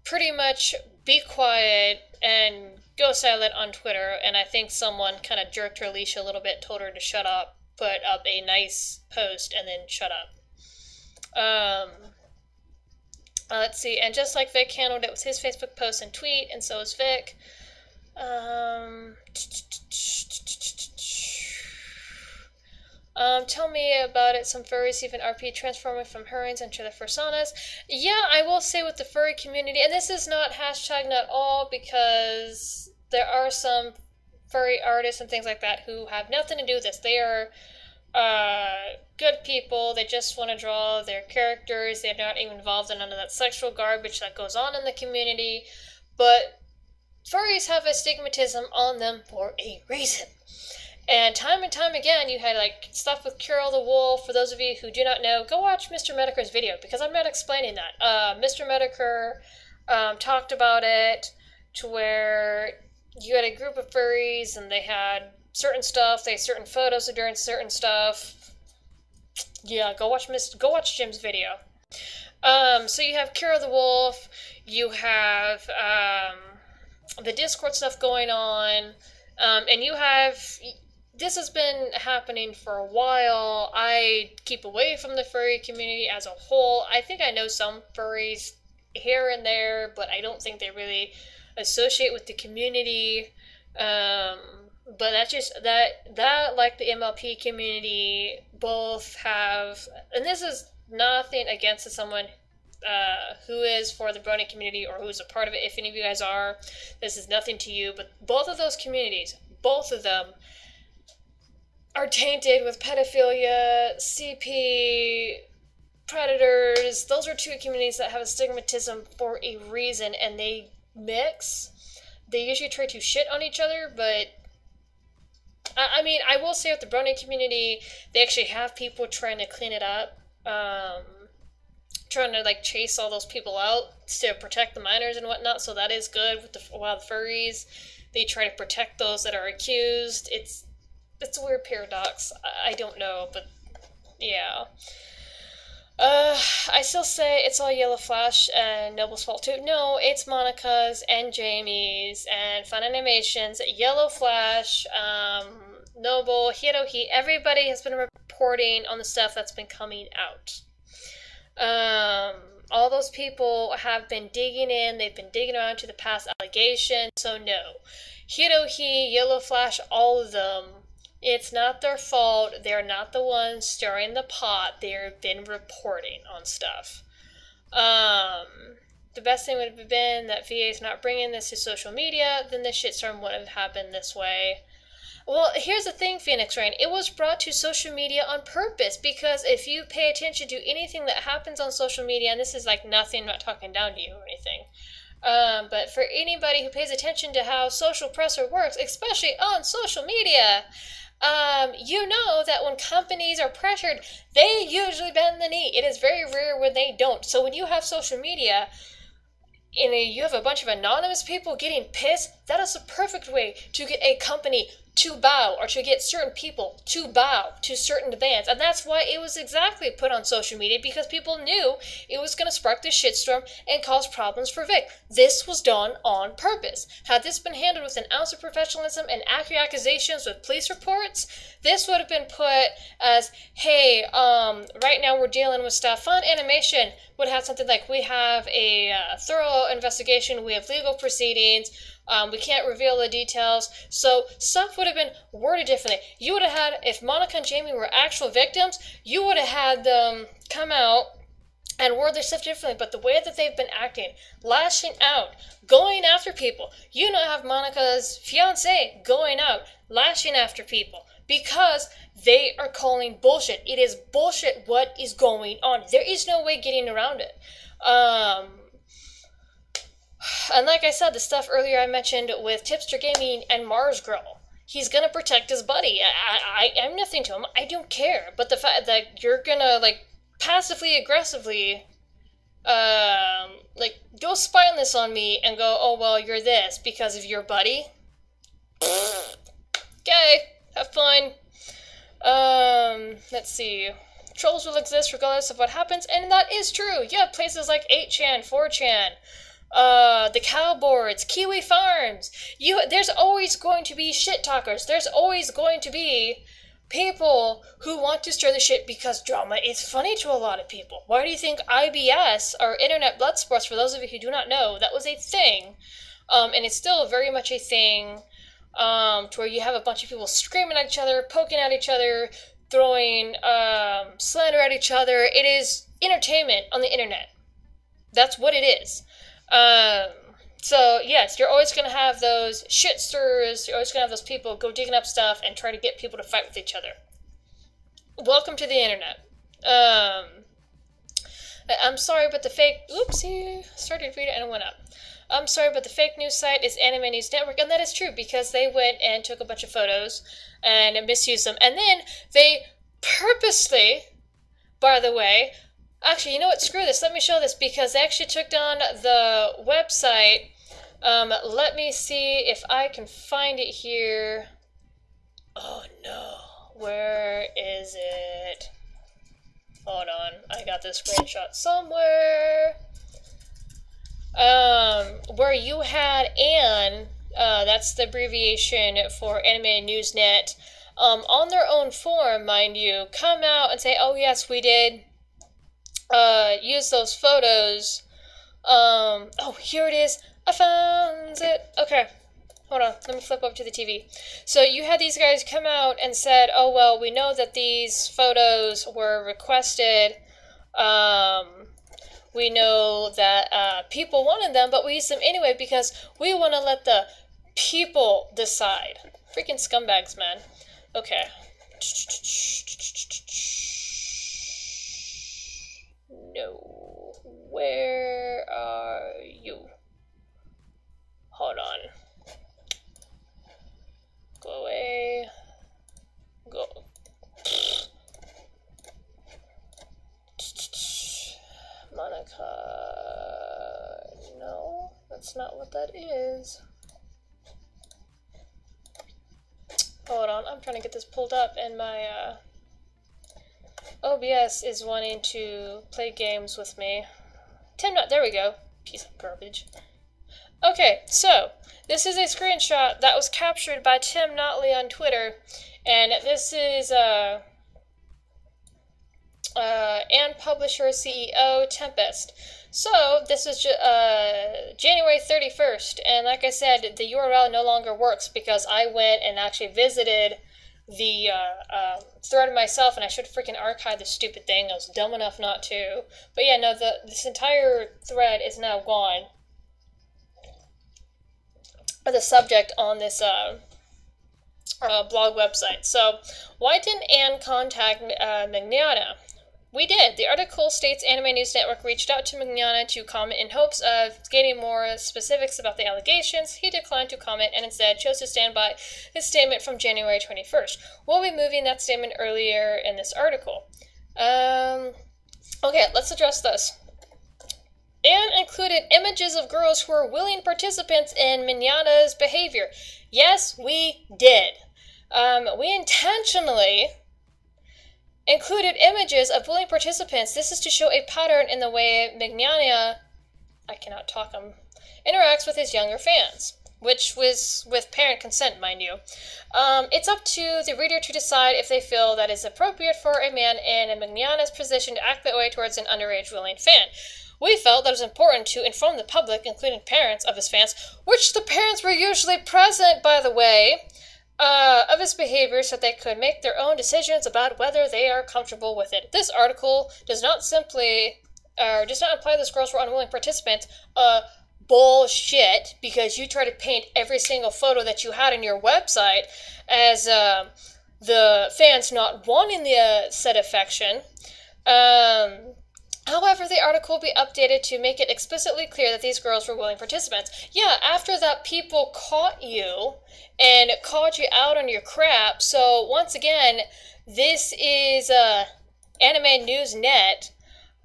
pretty much be quiet and go silent on Twitter. And I think someone kind of jerked her leash a little bit, told her to shut up, put up a nice post, and then shut up. Let's see, and just like Vic handled it with his Facebook post and tweet, and so is Vic. Tell me about it. Some furries even RP transforming from Hurrians into the Fursanas. Yeah, I will say with the furry community, and this is not hashtag not all, because there are some furry artists and things like that who have nothing to do with this. They are good people. They just want to draw their characters. They're not even involved in none of that sexual garbage that goes on in the community. But furries have a stigmatism on them for a reason. And time again, you had like stuff with Carol the Wolf. For those of you who do not know, go watch Mr. Mediker's video, because I'm not explaining that. Mr. Mediker talked about it to where you had a group of furries and they had certain stuff, they had certain photos of doing certain stuff. Yeah, go watch Jim's video. So you have Kira the Wolf, you have the Discord stuff going on, and you have, this has been happening for a while. I keep away from the furry community as a whole. I think I know some furries here and there, but I don't think they really associate with the community. But that's just, that like the MLP community both have, and this is nothing against someone who is for the brony community or who's a part of it. If any of you guys are, this is nothing to you, but both of those communities, both of them are tainted with pedophilia, CP, predators. Those are two communities that have a stigmatism for a reason, and they mix. They usually try to shit on each other, but I mean, I will say with the brony community, they actually have people trying to clean it up, trying to like chase all those people out to protect the minors and whatnot. So that is good. With the furries, they try to protect those that are accused. It's a weird paradox. I don't know, but yeah. I still say it's all Yellow Flash and Noble's fault too. No, it's Monica's and Jamie's and Fun Animations, Yellow Flash, Noble, Hirohi. Everybody has been reporting on the stuff that's been coming out. All those people have been digging in. They've been digging around to the past allegations. So no, Hirohi, Yellow Flash, all of them. It's not their fault. They're not the ones stirring the pot. They've been reporting on stuff. The best thing would have been that VA is not bringing this to social media. Then this shitstorm wouldn't have happened this way. Well, here's the thing, Phoenix Rain. It was brought to social media on purpose, because if you pay attention to anything that happens on social media, and this is like nothing, I'm not talking down to you or anything, but for anybody who pays attention to how social pressure works, especially on social media, you know that when companies are pressured, they usually bend the knee. It is very rare when they don't. So when you have social media, and you have a bunch of anonymous people getting pissed, that is the perfect way to get a company to bow, or to get certain people to bow to certain demands. And that's why it was exactly put on social media, because people knew it was going to spark this shitstorm and cause problems for Vic. This was done on purpose. Had this been handled with an ounce of professionalism and accurate accusations with police reports, this would have been put as, hey, right now we're dealing with stuff. Fun Animation would have something like, we have a thorough investigation, we have legal proceedings, we can't reveal the details. So stuff would have been worded differently. You would have had, if Monica and Jamie were actual victims, you would have had them come out and word their stuff differently. But the way that they've been acting, lashing out, going after people, you now have Monica's fiance going out, lashing after people, because they are calling bullshit. It is bullshit what is going on. There is no way getting around it. And like I said, the stuff earlier I mentioned with Tipster Gaming and Mars Girl, he's gonna protect his buddy. I'm nothing to him. I don't care. But the fact that you're gonna like passively aggressively, like, go spy this on me and go, oh, well, you're this because of your buddy. Okay, have fun. Let's see. Trolls will exist regardless of what happens, and that is true. You have places like 8chan, 4chan, the Cowboards, Kiwi Farms. There's always going to be shit talkers. There's always going to be people who want to stir the shit because drama is funny to a lot of people. Why do you think IBS, or Internet Blood Sports, for those of you who do not know, that was a thing, and it's still very much a thing, to where you have a bunch of people screaming at each other, poking at each other, throwing slander at each other. It is entertainment on the internet. That's what it is. So, yes, you're always going to have those shit stirrers. You're always going to have those people go digging up stuff and try to get people to fight with each other. Welcome to the internet. I'm sorry, but the fake... Oopsie. Started reading and it went up. I'm sorry, but the fake news site is Anime News Network, and that is true, because they went and took a bunch of photos and misused them. And then they purposely, by the way... Actually, you know what? Screw this. Let me show this, because they actually took down the website. Let me see if I can find it here. Oh, no. Where is it? Hold on. I got this screenshot somewhere. Where you had Anne, that's the abbreviation for Anime Newsnet, on their own forum, mind you, come out and say, oh, yes, we did use those photos. Oh, here it is. I found it. Okay. Hold on. Let me flip over to the TV. So you had these guys come out and said, oh, well, we know that these photos were requested. We know that people wanted them, but we used them anyway because we want to let the people decide. Freaking scumbags, man. Okay. No. Where are you? Hold on. Go away. Go. Monica. No, that's not what that is. Hold on, I'm trying to get this pulled up, and my OBS is wanting to play games with me. There we go. Piece of garbage. Okay, so this is a screenshot that was captured by Tim Notley on Twitter, and this is and publisher CEO Tempest. So this is January 31st, and like I said, the URL no longer works because I went and actually visited the thread myself, and I should freaking archive this stupid thing. I was dumb enough not to. But yeah, no, this entire thread is now gone. Or the subject on this blog website. So why didn't Anne contact Mignogna? We did. The article states Anime News Network reached out to Mignogna to comment in hopes of gaining more specifics about the allegations. He declined to comment and instead chose to stand by his statement from January 21st. We'll be moving that statement earlier in this article. Okay, let's address this. Anne included images of girls who were willing participants in Mignogna's behavior. Yes, we did. We intentionally included images of willing participants. This is to show a pattern in the way Mignogna, interacts with his younger fans, which was with parent consent, mind you. It's up to the reader to decide if they feel that it's appropriate for a man in Mignogna's position to act that way towards an underage willing fan. We felt that it was important to inform the public, including parents of his fans, which the parents were usually present, by the way, of his behavior so they could make their own decisions about whether they are comfortable with it. This article does not imply that girls were unwilling participants. Bullshit, because you try to paint every single photo that you had on your website as the fans not wanting the said affection. However, the article will be updated to make it explicitly clear that these girls were willing participants. Yeah, after that, people caught you and called you out on your crap. So, once again, this is Anime News Net,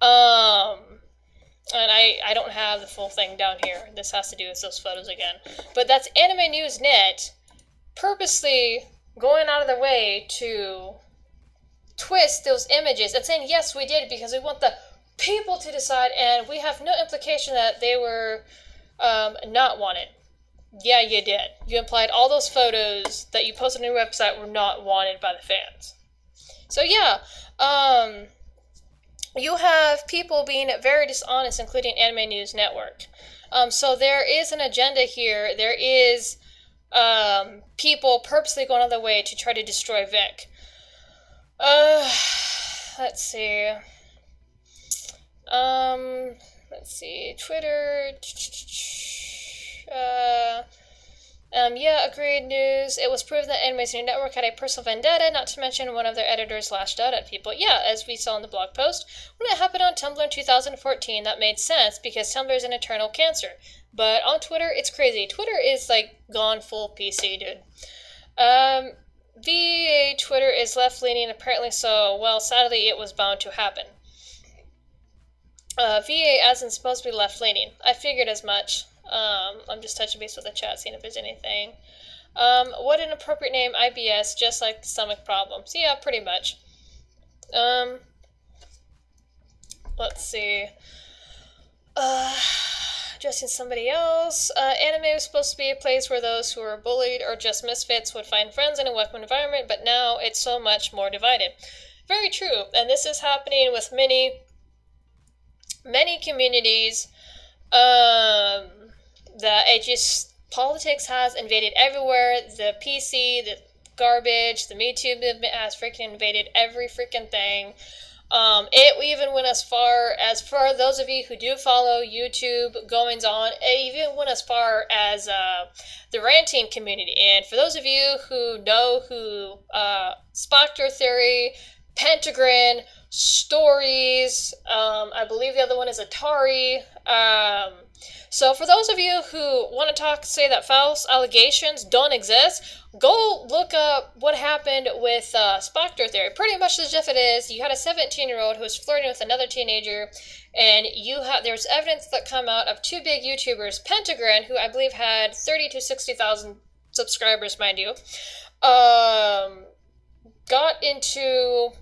and I don't have the full thing down here. This has to do with those photos again. But that's Anime News Net purposely going out of their way to twist those images and saying, yes, we did because we want the people to decide, and we have no implication that they were not wanted. Yeah, you did. You implied all those photos that you posted on your website were not wanted by the fans. So yeah, you have people being very dishonest, including Anime News Network. So there is an agenda here. There is people purposely going out of their way to try to destroy Vic. Let's see. Twitter. Yeah, agreed news. It was proven that Anime News Network had a personal vendetta, not to mention one of their editors lashed out at people. Yeah, as we saw in the blog post, when it happened on Tumblr in 2014, that made sense because Tumblr is an eternal cancer. But on Twitter, it's crazy. Twitter is, like, gone full PC, dude. VA Twitter is left-leaning, apparently so. Well, sadly, it was bound to happen. VA as in supposed to be left-leaning. I figured as much. I'm just touching base with the chat, seeing if there's anything. What an appropriate name, IBS, just like stomach problems. Yeah, pretty much. Let's see. Addressing somebody else. Anime was supposed to be a place where those who were bullied or just misfits would find friends in a welcome environment, but now it's so much more divided. Very true, and this is happening with many communities. Politics has invaded everywhere. The PC, the garbage, the Me Too movement has freaking invaded every freaking thing. It even went as far as, for those of you who do follow YouTube goings on, it even went as far as the ranting community. And for those of you who know who Spectre Theory, Pentagram, Stories, I believe the other one is Atari. So for those of you who want to say that false allegations don't exist, go look up what happened with Spectre Theory. Pretty much the gist of it is, you had a 17-year-old who was flirting with another teenager, and there's evidence that come out of two big YouTubers, Pentagram, who I believe had 30 to 60,000 subscribers, mind you, got into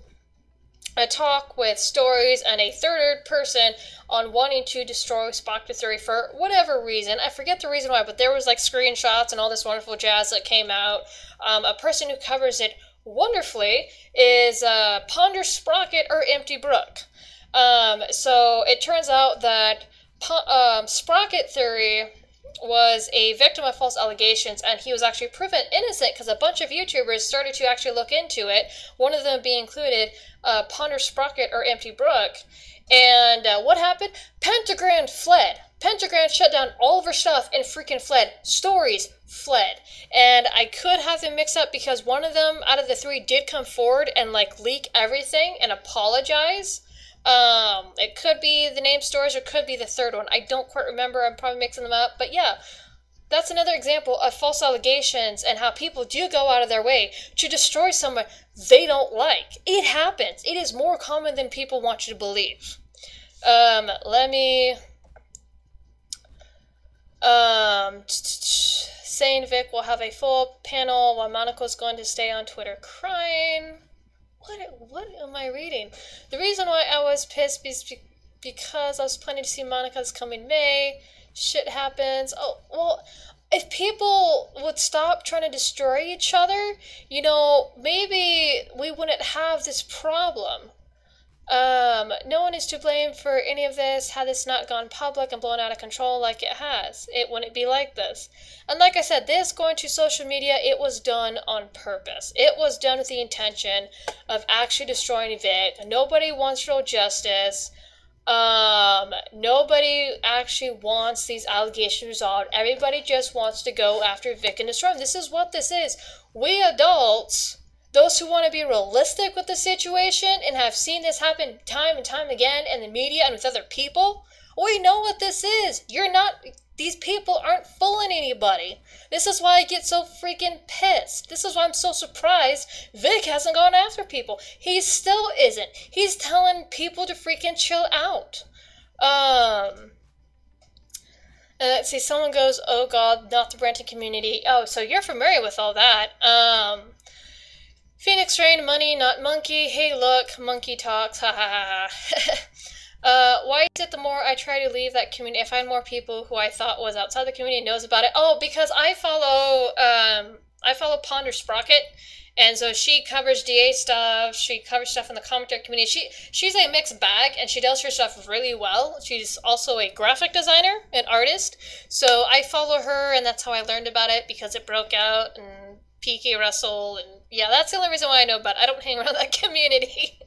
a talk with Stories and a third person on wanting to destroy Spectre Theory for whatever reason. I forget the reason why, but there was like screenshots and all this wonderful jazz that came out. A person who covers it wonderfully is Ponder Sprocket or Empty Brook. So it turns out that Sprocket Theory was a victim of false allegations, and he was actually proven innocent because a bunch of YouTubers started to actually look into it, one of them being included Ponder Sprocket or Empty Brook. And what happened? Pentagram fled. Pentagram shut down all of her stuff and freaking fled. Stories fled. And I could have them mixed up because one of them out of the three did come forward and like leak everything and apologize. It could be the name Stories or could be the third one. I don't quite remember. I'm probably mixing them up. But yeah, that's another example of false allegations and how people do go out of their way to destroy someone they don't like. It happens. It is more common than people want you to believe. Saying Vic will have a full panel while Monica's going to stay on Twitter crying. What am I reading? The reason why I was pissed is because I was planning to see Monica's coming May. Shit happens. Oh, well, if people would stop trying to destroy each other, you know, maybe we wouldn't have this problem. No one is to blame for any of this. Had this not gone public and blown out of control like it has, it wouldn't be like this. And like I said, this going to social media, it was done on purpose. It was done with the intention of actually destroying Vic. Nobody wants real justice. Nobody actually wants these allegations resolved. Everybody just wants to go after Vic and destroy him. This is what this is. We adults, those who want to be realistic with the situation and have seen this happen time and time again in the media and with other people, we know what this is. These people aren't fooling anybody. This is why I get so freaking pissed. This is why I'm so surprised Vic hasn't gone after people. He still isn't. He's telling people to freaking chill out. Let's see, someone goes, oh god, not the Brenton community. Oh, so you're familiar with all that. Phoenix Rain, money, not monkey. Hey, look, monkey talks. Ha ha ha. Why is it the more I try to leave that community, I find more people who I thought was outside the community knows about it? Oh, because I follow Ponder Sprocket, and so she covers DA stuff. She covers stuff in the commentary community. She's a mixed bag, and she does her stuff really well. She's also a graphic designer, an artist. So I follow her, and that's how I learned about it because it broke out and PK Russell, and yeah, that's the only reason why I know about it. I don't hang around that community.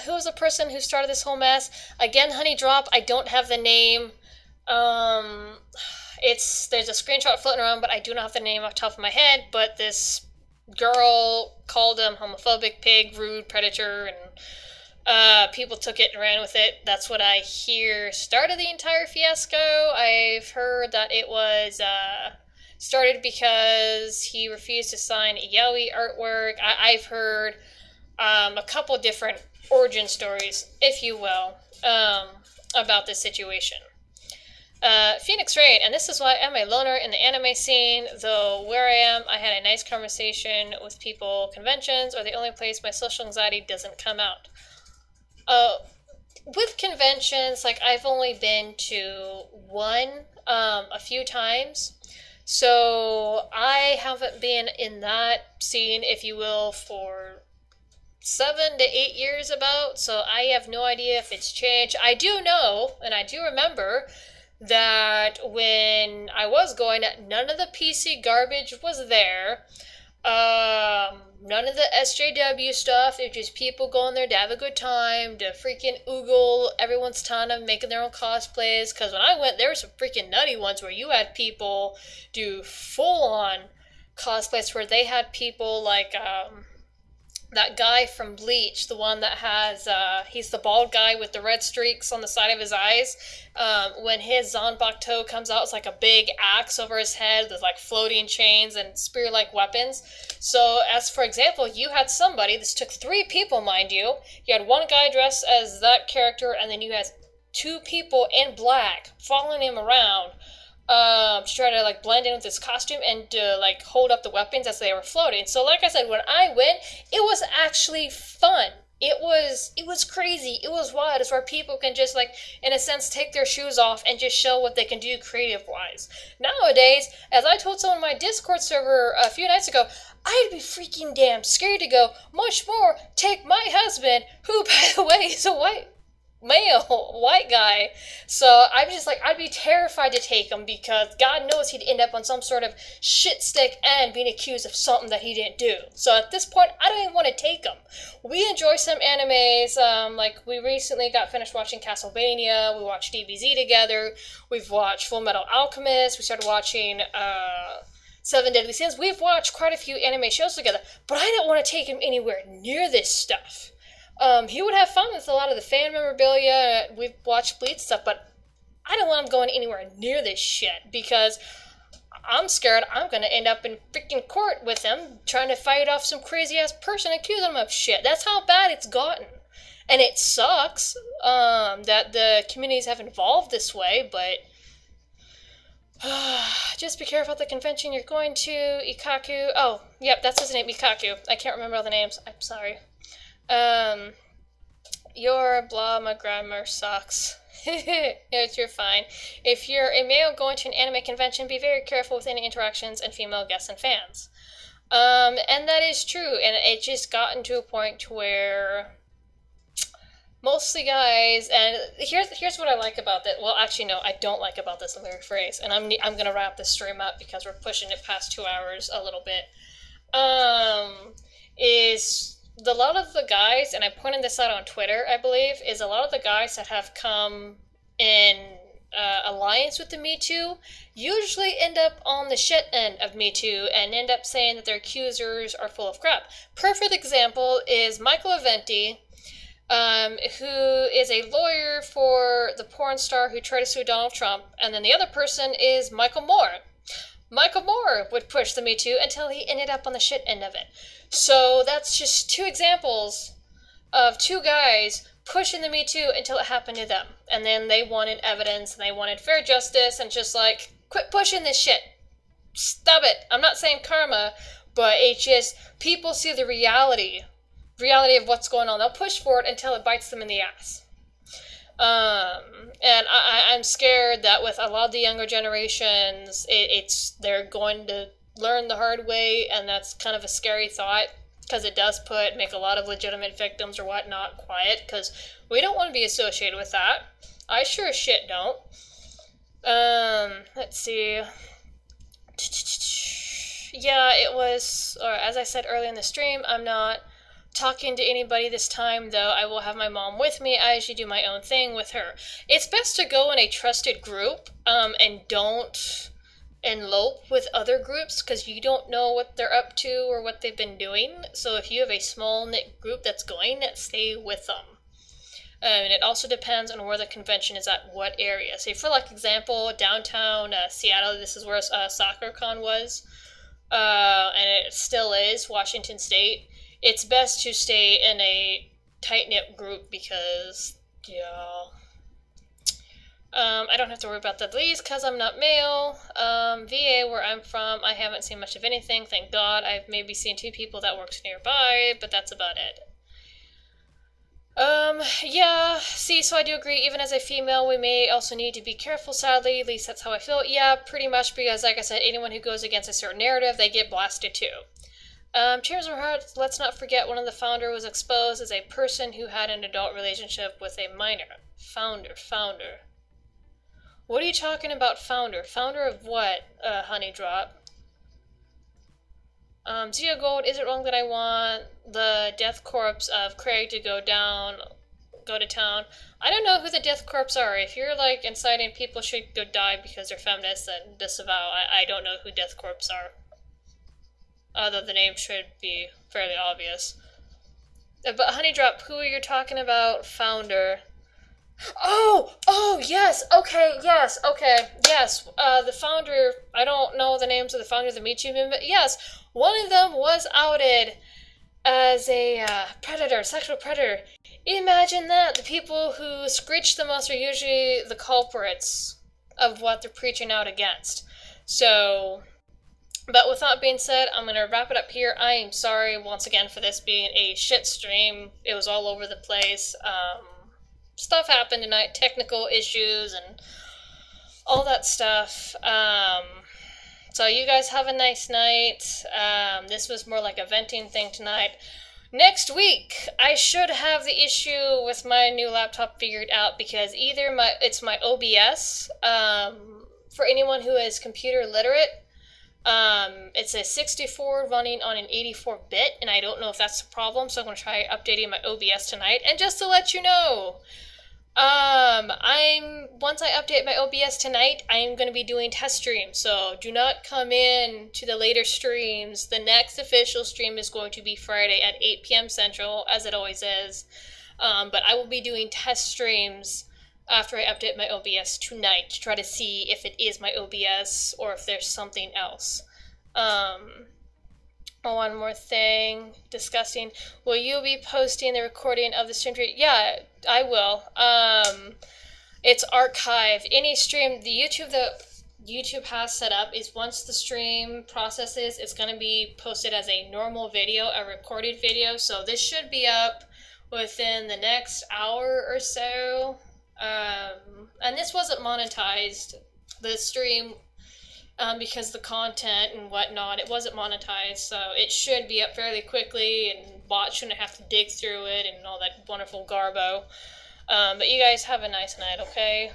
Who was the person who started this whole mess? Again, Honey Drop. I don't have the name. There's a screenshot floating around, but I do not have the name off the top of my head. But this girl called him homophobic, pig, rude, predator, and people took it and ran with it. That's what I hear started the entire fiasco. I've heard that it was started because he refused to sign Yaoi artwork. I've heard a couple different origin stories, if you will, about this situation. Phoenix Rain, and this is why I'm a loner in the anime scene, though where I am, I had a nice conversation with people. Conventions are the only place my social anxiety doesn't come out. With conventions, like, I've only been to one a few times, so I haven't been in that scene, if you will, for 7 to 8 years about, so I have no idea if it's changed. I do know, and I do remember, that when I was going, none of the PC garbage was there. None of the SJW stuff. It was just people going there to have a good time, to freaking oogle everyone's ton of making their own cosplays. Because when I went, there were some freaking nutty ones where you had people do full-on cosplays where they had people like that guy from Bleach, the one that has, he's the bald guy with the red streaks on the side of his eyes. When his Zanbakuto comes out, it's like a big axe over his head with like floating chains and spear-like weapons. So, as for example, you had somebody, this took 3 people, mind you. You had one guy dressed as that character, and then you had 2 people in black following him around, to try to like blend in with his costume and to like hold up the weapons as they were floating. So like I said, when I went, it was actually fun. It was crazy. It was wild. It's where people can just like, in a sense, take their shoes off and just show what they can do creative wise. Nowadays, as I told someone on my Discord server a few nights ago, I'd be freaking damn scared to go, much more take my husband, who by the way is a white guy. So I'm just like, I'd be terrified to take him because God knows he'd end up on some sort of shit stick and being accused of something that he didn't do. So at this point, I don't even want to take him. We enjoy some animes, like we recently got finished watching Castlevania, we watched DBZ together, we've watched Full Metal Alchemist, we started watching Seven Deadly Sins. We've watched quite a few anime shows together, but I didn't want to take him anywhere near this stuff. He would have fun with a lot of the fan memorabilia. We've watched Bleach stuff, but I don't want him going anywhere near this shit because I'm scared I'm going to end up in freaking court with him trying to fight off some crazy-ass person accusing him of shit. That's how bad it's gotten. And it sucks that the communities have evolved this way, but just be careful at the convention you're going to. Ikaku. Oh, yep, that's his name, Ikaku. I can't remember all the names. I'm sorry. Your blah, my grammar sucks. You're fine. If you're a male going to an anime convention, be very careful with any interactions and female guests and fans. And that is true, and it just gotten to a point where mostly guys, and here's what I like about that. Well, actually, no, I don't like about this. Let me rephrase, and I'm gonna wrap this stream up because we're pushing it past 2 hours a little bit. Is a lot of the guys, and I pointed this out on Twitter, I believe, is a lot of the guys that have come in alliance with the Me Too usually end up on the shit end of Me Too and end up saying that their accusers are full of crap. Perfect example is Michael Aventi. who is a lawyer for the porn star who tried to sue Donald Trump, and then the other person is Michael Moore. Michael Moore would push the Me Too until he ended up on the shit end of it. So that's just 2 examples of 2 guys pushing the Me Too until it happened to them. And then they wanted evidence, and they wanted fair justice, and just like, quit pushing this shit. Stop it. I'm not saying karma, but it's just, people see the reality of what's going on. They'll push for it until it bites them in the ass. And I'm scared that with a lot of the younger generations, they're going to learn the hard way, and that's kind of a scary thought, because it does make a lot of legitimate victims or whatnot quiet, because we don't want to be associated with that. I sure as shit don't. Let's see. Yeah, it was, or as I said earlier in the stream, I'm not talking to anybody this time, though. I will have my mom with me. I usually do my own thing with her. It's best to go in a trusted group, and don't elope with other groups, because you don't know what they're up to or what they've been doing. So if you have a small knit group that's going, stay with them. And it also depends on where the convention is at, what area. Say, for like example, downtown Seattle, this is where SoccerCon was, and it still is, Washington State. It's best to stay in a tight-knit group because, yeah, I don't have to worry about the least because I'm not male. VA, where I'm from, I haven't seen much of anything, thank God. I've maybe seen 2 people that works nearby, but that's about it. Yeah, see, so I do agree, even as a female, we may also need to be careful, sadly, at least that's how I feel. Yeah, pretty much, because, like I said, anyone who goes against a certain narrative, they get blasted too. Cheers for Hearth, let's not forget one of the founder was exposed as a person who had an adult relationship with a minor. Founder. What are you talking about, founder? Founder of what, Honey Drop? Zia Gold, is it wrong that I want the death corpse of Craig to go to town? I don't know who the death corpse are. If you're, like, inciting people should go die because they're feminists, then disavow. I don't know who death corpse are. Although the name should be fairly obvious. But Honeydrop, who are you talking about? Founder. Oh, yes, okay, yes. The founder, I don't know the names of the founder of the Me Too movement, but yes, one of them was outed as a sexual predator. Imagine that. The people who screech the most are usually the culprits of what they're preaching out against. So, but with that being said, I'm going to wrap it up here. I am sorry once again for this being a shit stream. It was all over the place. Stuff happened tonight, technical issues and all that stuff. So you guys have a nice night. This was more like a venting thing tonight. Next week, I should have the issue with my new laptop figured out, because either it's my OBS, for anyone who is computer literate, it's a 64 running on an 84-bit, and I don't know if that's the problem, so I'm going to try updating my OBS tonight. And just to let you know, once I update my OBS tonight, I'm going to be doing test streams, so do not come in to the later streams. The next official stream is going to be Friday at 8 p.m. Central, as it always is, but I will be doing test streams after I update my OBS tonight to try to see if it is my OBS or if there's something else. One more thing, discussing, will you be posting the recording of the stream? Yeah, I will. It's archived. Any stream, the YouTube that YouTube has set up is once the stream processes, it's going to be posted as a normal video, a recorded video, so this should be up within the next hour or so. And this wasn't monetized, the stream, because the content and whatnot, it wasn't monetized, so it should be up fairly quickly, and bots shouldn't have to dig through it and all that wonderful garbo. But you guys have a nice night, okay?